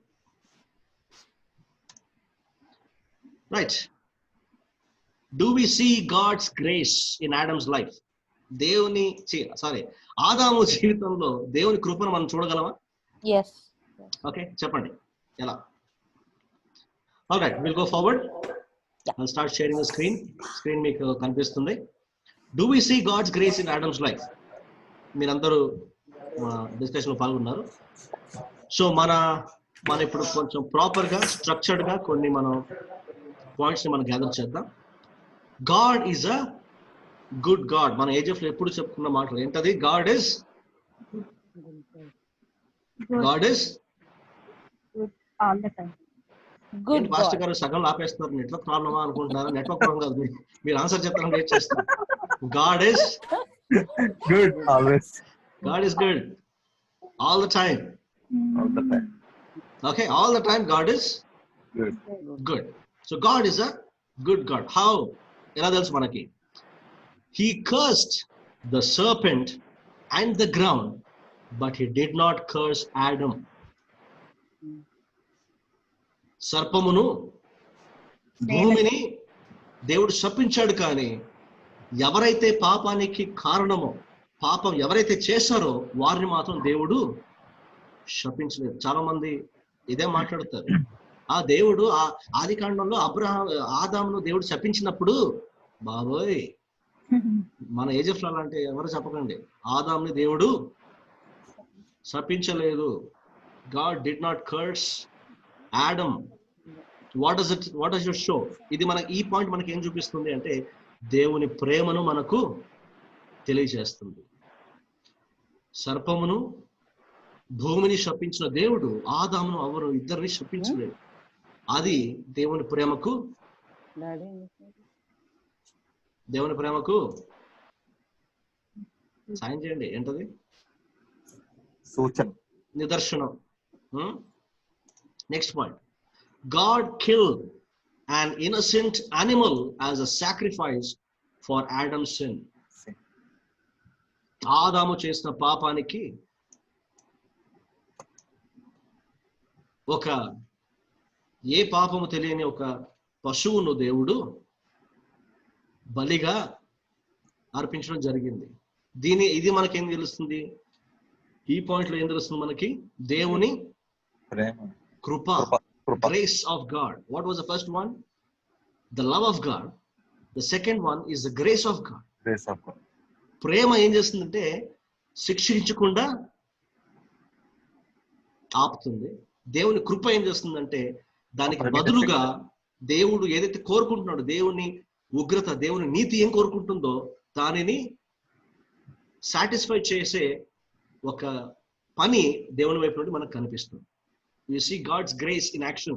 Do we see God's grace in Adam's life? ఆదాము జీవితంలో దేవుని కృపను మనం చూడగలమా? Yes. Okay, చెప్పండి ఎలా? All right, we'll go forward. I'll start sharing the screen. Screen మీకు కనిపిస్తుంది. Do we see God's grace in Adam's life? మీరందరూ డిస్కషన్ లో పాల్గొన్నారు. సో మన ఇప్పుడు కొంచెం ప్రాపర్ గా స్ట్రక్చర్డ్ గా కొన్ని మనం పాయింట్స్ ని మనం గ్యాదర్ చేద్దాం. God is a good God. మన ఏజెఫ్ లో ఎప్పుడు చెప్పుకున్న మాటలు ఏంటది? God is all the time. Good. Pastor గారు సగం ఆపేస్తున్నారు. నెట్వర్క్ ప్రాబ్లమా అనుకుంటున్నారా? నెట్వర్క్ ప్రాబ్లం కాదు, మీరు ఆన్సర్ చెప్తారని వెయిట్ చేస్తారు. God is good always. God is good all the time. All the time. Okay, all the time God is good. So God is a good God. How? Ela telsu manaki. He cursed the serpent and the ground, but he did not curse Adam. సర్పమును భూమిని దేవుడు శపించాడు, కానీ ఎవరైతే పాపానికి కారణమో, పాపం ఎవరైతే చేశారో వారిని మాత్రం దేవుడు శపించలేదు. చాలా మంది ఇదే మాట్లాడతారు. ఆ దేవుడు ఆది కాండంలో ఆదామును దేవుడు శపించినప్పుడు, బాబోయ్ మన ఏజెఫ్ అంటే ఎవరు చెప్పకండి, ఆదాముని దేవుడు శపించలేదు. God did not curse Adam. What does it show? ఇది మనకి ఈ పాయింట్ మనకి ఏం చూపిస్తుంది అంటే దేవుని ప్రేమను మనకు తెలియజేస్తుంది. సర్పమును భూమిని శపించిన దేవుడు ఆదామును అవరు ఇద్దరిని శపించలేదు. అది దేవుని ప్రేమకు సాయం చేయండి. ఏంటది? సూచన, నిదర్శనం. Next point, God killed an innocent animal as a sacrifice for Adam's sin. ఆదాము చేసిన పాపానికి ఒక ఏ పాపము తెలియని ఒక పశువును దేవుడు బలిగా అర్పించడం జరిగింది. ఇది మనకేం తెలుస్తుంది? ఈ పాయింట్ లో ఏం తెలుస్తుంది మనకి? దేవుని కృప, grace of God. What was the first one? The love of God. The second one is the grace of God. grace of God. ప్రేమ ఏం చేస్తుందంటే శిక్షించకుండా ఆపుతుంది. దేవుని కృప ఏం చేస్తుందంటే దానికి బదులుగా దేవుడు ఏదైతే కోరుకుంటున్నాడో, దేవుని ఉగ్రత, దేవుని నీతి ఏం కోరుకుంటుందో దానిని సాటిస్ఫై చేసే ఒక పని దేవుని వైపు నుండి మనకు కనిపిస్తుంది. You see God's grace in action.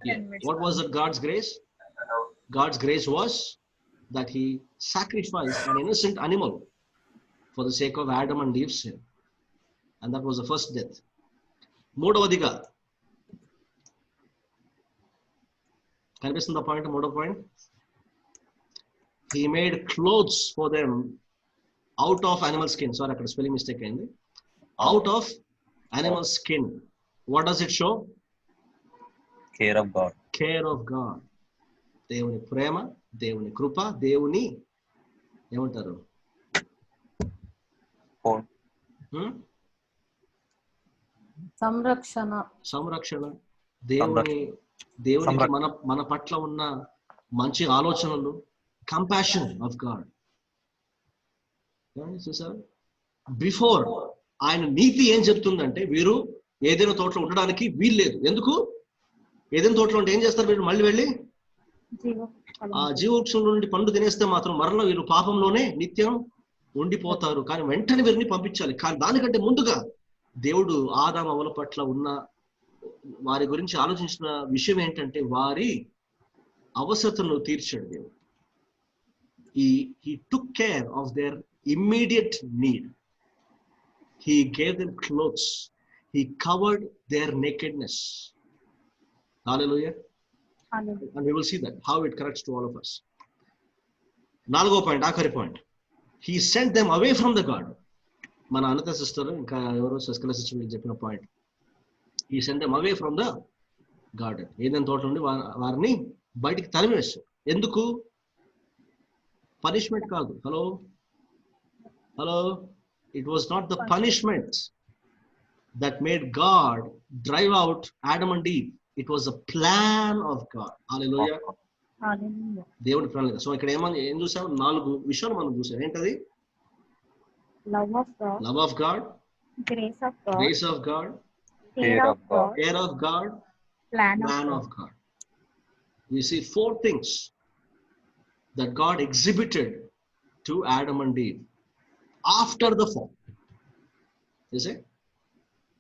Yeah. What was that God's grace? God's grace was that he sacrificed an innocent animal for the sake of Adam and Eve's sin. And that was the first death. మూడవదిగా కనిపిస్తుంది point. మూడవ point, he made clothes for them out of animal skin. Sorry, అక్కడ spelling mistake అయింది. Out of animal skin. What does it show? Care of God. Care of God. దేవుని ప్రేమ, దేవుని కృప, దేవుని ఏమంటారు సంరక్షణ, దేవునికి మన పట్ల ఉన్న మంచి ఆలోచనలు, కంపాషన్ ఆఫ్ గాడ్. చూసారు, బిఫోర్ ఆయన నీతి ఏం చెప్తుందంటే వీరు ఏదైనా తోటలో ఉండడానికి వీల్లేదు. ఎందుకు? ఏదైనా తోటలో ఉంటే ఏం చేస్తారు వీరు? మళ్ళీ వెళ్ళి ఆ జీవవృక్షం నుండి పండు తినేస్తే మాత్రం మరలా వీరు పాపంలోనే నిత్యం ఉండిపోతారు. కానీ వెంటనే వీరిని పంపించాలి. కానీ దానికంటే ముందుగా దేవుడు ఆదాము అవ్వల పట్ల ఉన్న వారి గురించి ఆలోచించిన విషయం ఏంటంటే వారి అవసరతను తీర్చాడు దేవుడు. He took care of their immediate need. He gave them clothes. He covered their nakedness. Hallelujah. Hallelujah. And we will see that how it connects to all of us. నాలుగో పాయింట్, ఆఖరి point, he sent them away from the garden. మన Anitha sister ఇంకా ఎవరో Sasikala sister మీకు చెప్పిన point, he sent them away from the garden. ఏదైనా తోట నుండి వారిని బయటికి తరిమివేశారు. ఎందుకు? పనిష్మెంట్ కాదు. Hello it was not the punishment that made God drive out Adam and Eve. It was a plan of God. Hallelujah. Hallelujah. దేవుని ప్రణాళిక. So ఇక్కడ ఏం చూసాం? 4 విషయాలు మనం చూసాం. ఏంటది? Love of God, love of God, grace of God, grace of God, care of God, care of God, plan of God. We see 4 things that God exhibited to Adam and Eve after the fall. You see?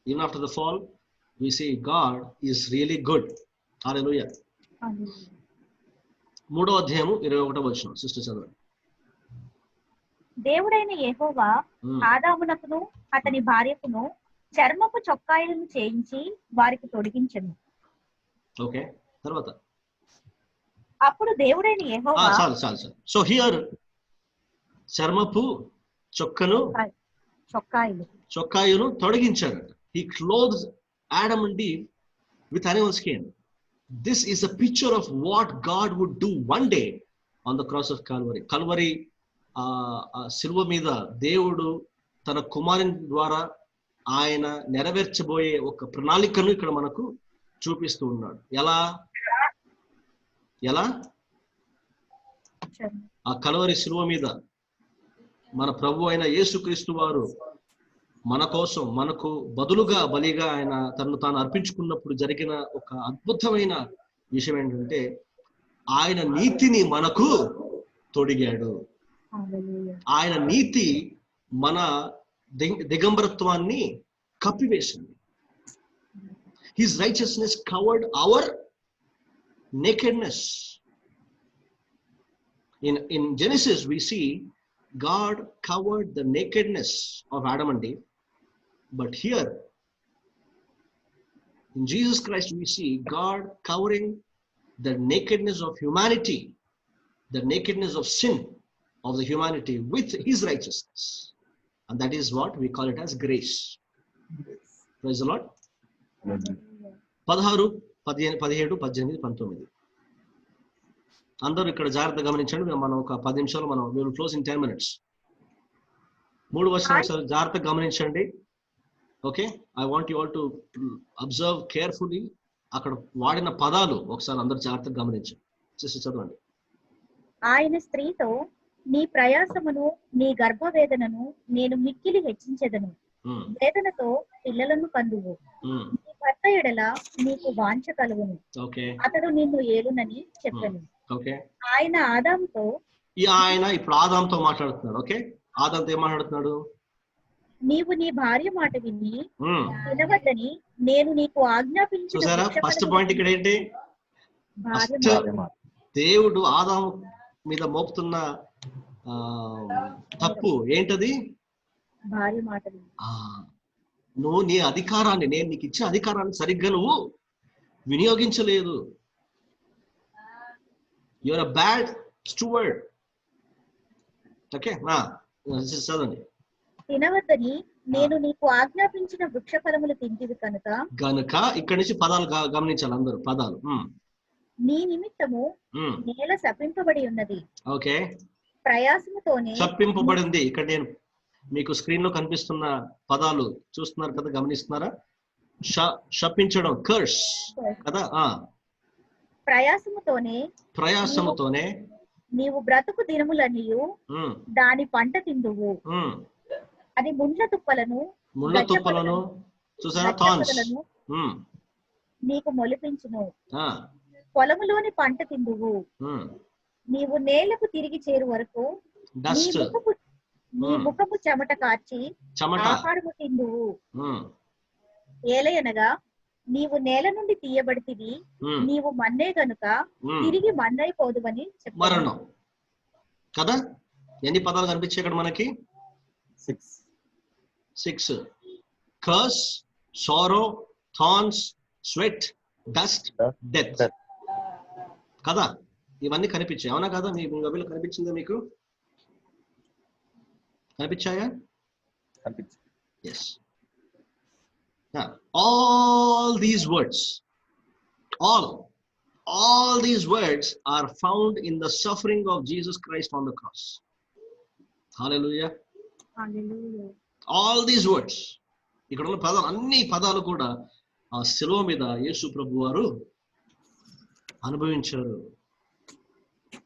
Even after the fall, we see God is really good. Hallelujah. Hallelujah. 3వ అధ్యాయము 21వ వచనం sister చదవండి. దేవుడైన యెహోవా ఆదామునకును అతని భార్యకును చర్మపు చొక్కాయలను చేయించి వారికి తొడిగించెను. ఓకే, తర్వాత అప్పుడు దేవుడైన యెహోవా సో హియర్ చర్మపు చొక్కాయలు తొడిగించాడట. He clothes Adam and Eve with animal skin. This is a picture of what God would do one day on the cross of Calvary. Calvary శిలువ మీద దేవుడు తన కుమారుని ద్వారా ఆయన నెరవేర్చబోయే ఒక ప్రణాళికను ఇక్కడ మనకు చూపిస్తూ ఉన్నాడు. ఎలా ఆ కల్వరి శిలువ మీద మన ప్రభు అయిన యేసుక్రీస్తు వారు మన కోసం మనకు బదులుగా బలిగా ఆయన తను తాను అర్పించుకున్నప్పుడు జరిగిన ఒక అద్భుతమైన విషయం ఏంటంటే ఆయన నీతిని మనకు తొడిగాడు. ఆయన నీతి మన దిగంబరత్వాన్ని కప్పివేసింది. His righteousness covered our nakedness. In Genesis we see God covered the nakedness of Adam and Eve, but here in Jesus Christ we see God covering the nakedness of humanity, the nakedness of sin of the humanity with his righteousness, and that is what we call it as grace. Praise the Lord. 16, 17, 18, 19 అందరూ ఇక్కడ జాగ్రత్తగా గమనించండి. మనం ఒక 10 నిమిషాలు మనం we will close in 10 minutes. 3 వచనం ఒకసారి జాగ్రత్తగా గమనించండి. Okay, I want you all to observe carefully. అక్కడ వాడిన పదాలు ఒకసారి అందరూ జాగ్రత్తగా గమనించండి. చదవండి. ఆయన స్త్రీతో నీ ప్రయాసమును నీ గర్భవేదనను నేను మిక్కిలి హెచ్చించెదను, వేదనతో పిల్లలను కందువు, నీ భర్త ఎడల నీకు వాంఛ కలుగును, అతడు నిన్ను ఏలునని చెప్పాను. ఆయన ఆదాముతో, ఆయన ఇప్పుడు ఆదాముతో మాట్లాడుతున్నాడు. ఓకే, ఆదాముతో ఏం మాట్లాడుతున్నాడు? నీవు నీ భార్య మాట విని తినవద్దని నేను నీకు ఆజ్ఞాపించిన. చూసారా, ఫస్ట్ పాయింట్ ఇక్కడ ఏంటి? దేవుడు ఆదాము మీద మోపుతున్న తప్పు ఏంటది? భార్య మాట విని. నువ్వు నీ అధికారాన్ని, నేను నీకు ఇచ్చిన అధికారాన్ని సరిగ్గా నువ్వు వినియోగించలేదు. You are a bad steward. Okay, చదవండి. తినవద్దని నేను నీకు ఆజ్ఞాపించిన వృక్ష ఫలములు తింటివి కనుక. ఇక్కడి నుంచి పదాలు గమనించాలి అందరూ. పదాలు నీ నిమిత్తము నేల శపింపబడి ఉన్నది. ఓకే, ప్రయాసముతోనే శపింపబడింది. ఇక్కడ నేను మీకు స్క్రీన్ లో కనిపిస్తున్న పదాలు చూస్తున్నారు కదా, గమనిస్తున్నారా? శపించడం, కర్స్ కదా. ప్రయాసముతోనే నీవు బ్రతుకు దినములనియు దాని పంట తిందువు, అది ముళ్ళ తుప్పలను చూసారా, నీకు మొలిపించును, పొలములోని పంట తిందువు, నీవు నేలకు తిరిగి చేరు వరకు నీ ముఖము చెమట కార్చి ఆహారము తిందువు, ఏలయనగా నీవు నేల నుండి తీయబడితివి, నీవు మన్నే గనుక తిరిగి మన్నైపోదువని చెప్పారు కదా. ఎన్ని పదాలు కనిపించాయి ఇక్కడ మనకి? 6. కర్స్, సారో, థార్న్స్, స్వెట్, డస్ట్, డెత్ కదా. ఇవన్నీ కనిపించాయి, అవునా కదా? మీ మొబైల్ కనిపించిందా? మీకు కనిపించాయా? Yes. Now, all these words are found in the suffering of Jesus Christ on the cross. Hallelujah. Hallelujah. All these words, ఇక్కడ ఉన్న పదాలు, అన్ని పదాలు కూడా ఆ శిలువ మీద యేసు ప్రభు వారు అనుభవించారు.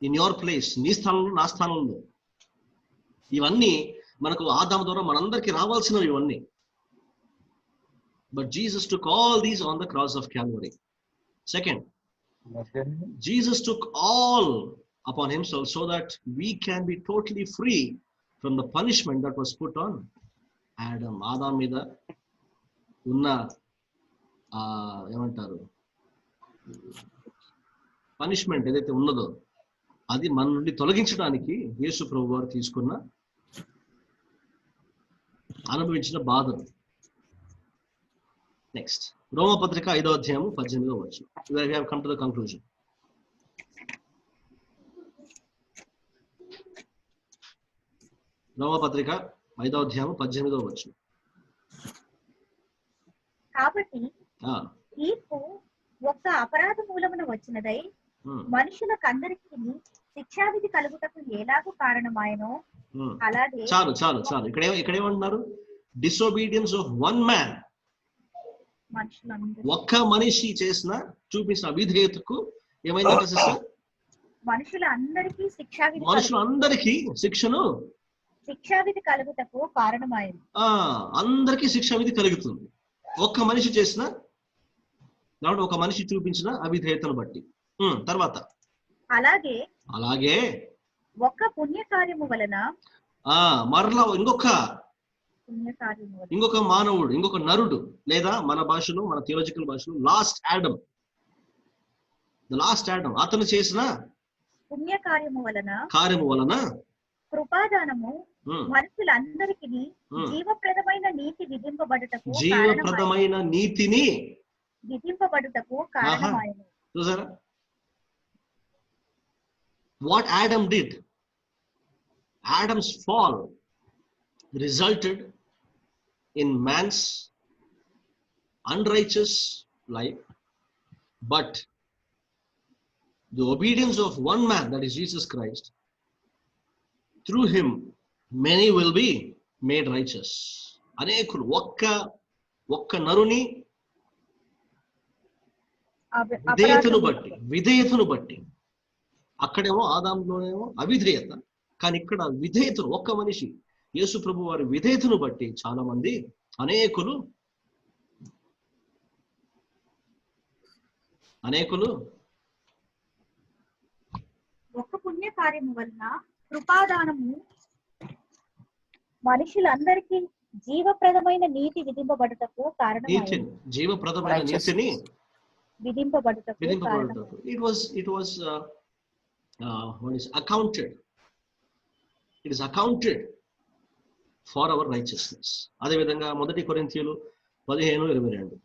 ఇన్ యువర్ ప్లేస్, నీ స్థానంలో, నా స్థానంలో. ఇవన్నీ మనకు ఆదాము ద్వారా మనందరికి రావాల్సినవి ఇవన్నీ. But Jesus took all these on the cross of Calvary. Second, Jesus took all upon himself so that we can be totally free from the punishment that was put on Adam. Adam మీద ఉన్న ఏమంటారు, punishment ఏదైతే ఉన్నదో అది మన నుండి తొలగించడానికి యేసు ప్రభు వారు తీసుకున్న, అనుభవించిన బాధలు. నెక్స్ట్, రోమపత్రిక 5వ అధ్యాయము 18వ వచనం. We have come to the conclusion. రోమపత్రిక 5వ అధ్యాయము 18వ వచనం. కాబట్టి తీర్పు ఒక్క అపరాధ మూలమున వచ్చినదై మనుషులకందరికీ శిక్షావిధి కలుగుటకు ఎలాగూ కారణమాయనో అలాగే. చాలు చాలు చాలు. ఇక్కడ ఏమంటున్నారు? Disobedience of one man. ఒక్క మనిషి చేసిన చూపించిన అవిధేయతకు ఏమైందంటే సిస్టర్, మనుషులందరికీ శిక్షను శిక్షావిధి కలుగుటకు కారణమైంది. అందరికీ శిక్షావిధి కలుగుతుంది. ఒక్క మనిషి చేసిన కాబట్టి ఒక మనిషి చూపించిన అవిధేయతను బట్టి. తర్వాత అలాగే ఒక్క పుణ్యకార్యము వలన మరలా ఇంకొక మానవుడు, ఇంకొక నరుడు, లేదా మన భాషలో, మన థియాలజికల్ భాషలో లాస్ట్ ఆడమ్ అతను చేసిన పుణ్యకార్యము వలన కృపాదానము మనుషులందరికీ జీవప్రదమైన నీతి విధింపబడుటకు కారణమైనది. చూసారా what Adam did? Adam's fall resulted in man's unrighteous life, but the obedience of one man, that is Jesus Christ, through him many will be made righteous. అనేకులు ఒక్క నరుని విధేయతను బట్టి అక్కడేమో ఆదాంలోనేమో అవిధేయత, కానీ ఇక్కడ విధేయతను, ఒక్క మనిషి యేసు ప్రభు వారి విధేయతను బట్టి చాలా మంది అనేకులు ఒక్క పుణ్యకార్యము వలన కృపాదానము మనుషులందరికీ జీవప్రదమైన నీతి విధింపబడుటకు కారణమైనది. జీవప్రదమైన నీతిని విధింపబడుటకు it was what is accounted. It is accounted for our righteousness. అదే విధంగా 1 కొరింథీయులు 15:22.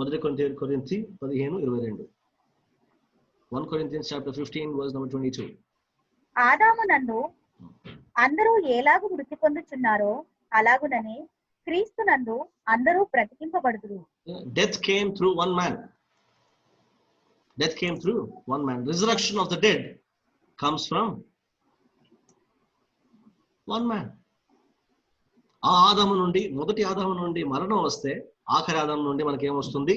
1 కొరింథీ 15:22. 1 Corinthians chapter 15 verse number 22. ఆదామునందు అందరూ ఎలాగు మృతి పొందుచున్నారో అలాగుననే క్రీస్తునందు అందరూ బ్రతికింపబడుదురు. Death came through one man. Resurrection of the dead comes from one man. మొదటి ఆదాము నుండి మరణం వస్తే ఆఖరి ఆదాము నుండి మనకి ఏమొస్తుంది?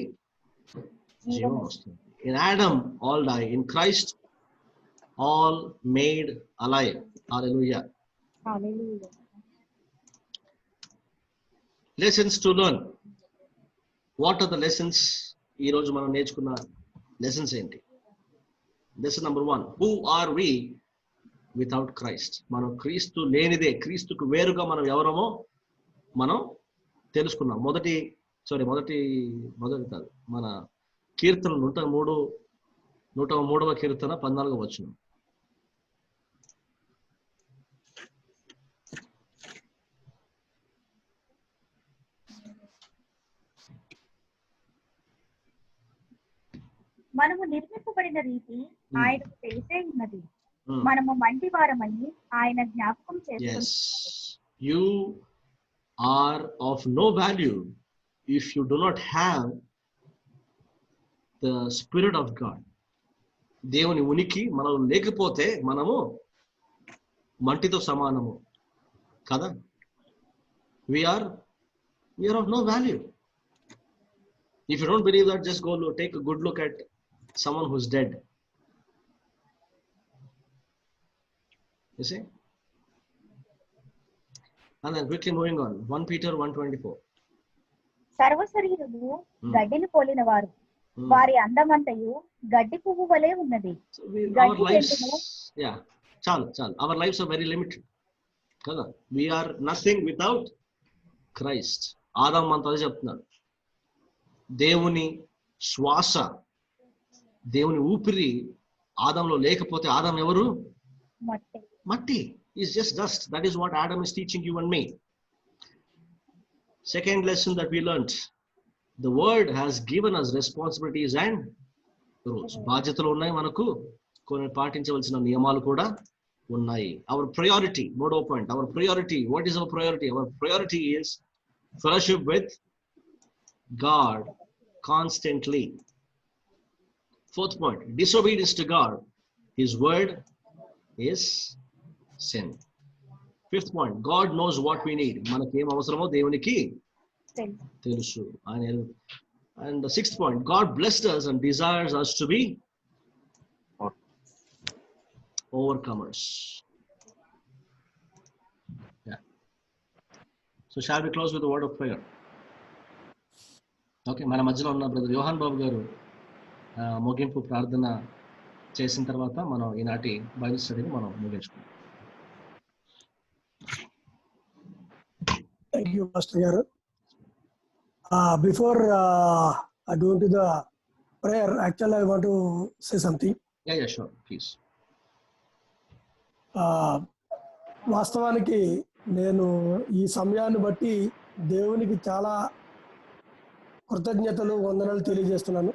జీవం వస్తుంది. In Adam all die, in Christ all made alive. Hallelujah. Lessons to learn. What are the lessons? ఈ రోజు మనం నేర్చుకున్న లెసన్స్ ఏంటి? Lesson number 1, who are we without Christ? మనం క్రీస్తు లేనిదే, క్రీస్తుకు వేరుగా మనం ఎవరమో మనం తెలుసుకున్నాం. మొదటి కాదు, మన కీర్తన 103వ కీర్తన 14వ వచనం. మనము నిర్మింపబడిన రీతి ఆయనకు తెలిసే ఉన్నది. మనము మంటి వారమని ఆయన జ్ఞాపకం చేస్తున్నాడు. You are of no value if you do not have the Spirit of God. దేవుని ఉనికి మనలో లేకపోతే మనము మంటితో సమానము కదా. We are of no value. If you don't believe that, just go take a good look at someone who's dead. You see? And then quickly moving on, 1 Peter 1:24. సర్వశరీరులు గడ్డిని పోలిన వారు, వారి అందమంతయు గడ్డి పువ్వు వలె ఉన్నది. Our lives are very limited కదా. We are nothing without Christ. ఆదాము అంతా చెప్తున్నాడు. దేవుని శ్వాస, దేవుని ఊపిరి ఆదాంలో లేకపోతే ఆదాం ఎవరు? మట్టి. Is just dust. That is what Adam is teaching you and me. Second lesson that we learned, the word has given us responsibilities and rules. బాధ్యతలు ఉన్నాయి, మనకు కొన్ని పాటించవలసిన నియమాలు కూడా ఉన్నాయి. Our priority, మూడో point, our priority, what is our priority? Our priority is fellowship with God constantly. Fourth point, disobedience to God, his word is sin. Fifth point, God knows what we need. మనకి ఏం అవసరమో దేవునికి తెలుసు. And the sixth point, God blessed us and desires us to be overcomers. So shall we close with word of prayer. Okay, మన మధ్యలో ఉన్న brother యోహాన్ బాబు గారు ముగింపు ప్రార్థన చేసిన తర్వాత మనం ఈనాటి బైబిల్ స్టడీని మనం ముగించుకుందాం. థ్యాంక్ యూ మాస్టర్ గారు. Before I go into the prayer, actually I want to say something. Yeah, sure, please. వాస్తవానికి నేను ఈ సమయాన్ని బట్టి దేవునికి చాలా కృతజ్ఞతలు వందనాలు తెలియజేస్తున్నాను.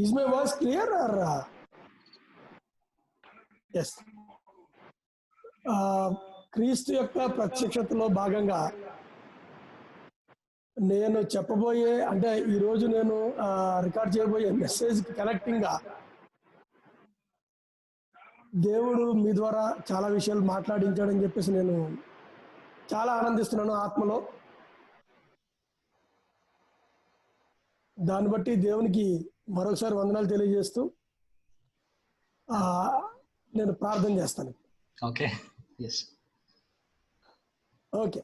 Is my voice clear or? Yes. క్రీస్తు యొక్క ప్రత్యక్షతలో భాగంగా నేను చెప్పబోయే, అంటే ఈరోజు నేను రికార్డ్ చేయబోయే మెసేజ్ కనెక్టింగ్గా దేవుడు మీ ద్వారా చాలా విషయాలు మాట్లాడించాడని చెప్పేసి నేను చాలా ఆనందిస్తున్నాను ఆత్మలో. దాన్ని బట్టి దేవునికి మరొకసారి వందనాలు తెలియజేస్తూ నేను ప్రార్థన చేస్తాను. ఓకే. ఎస్. ఓకే.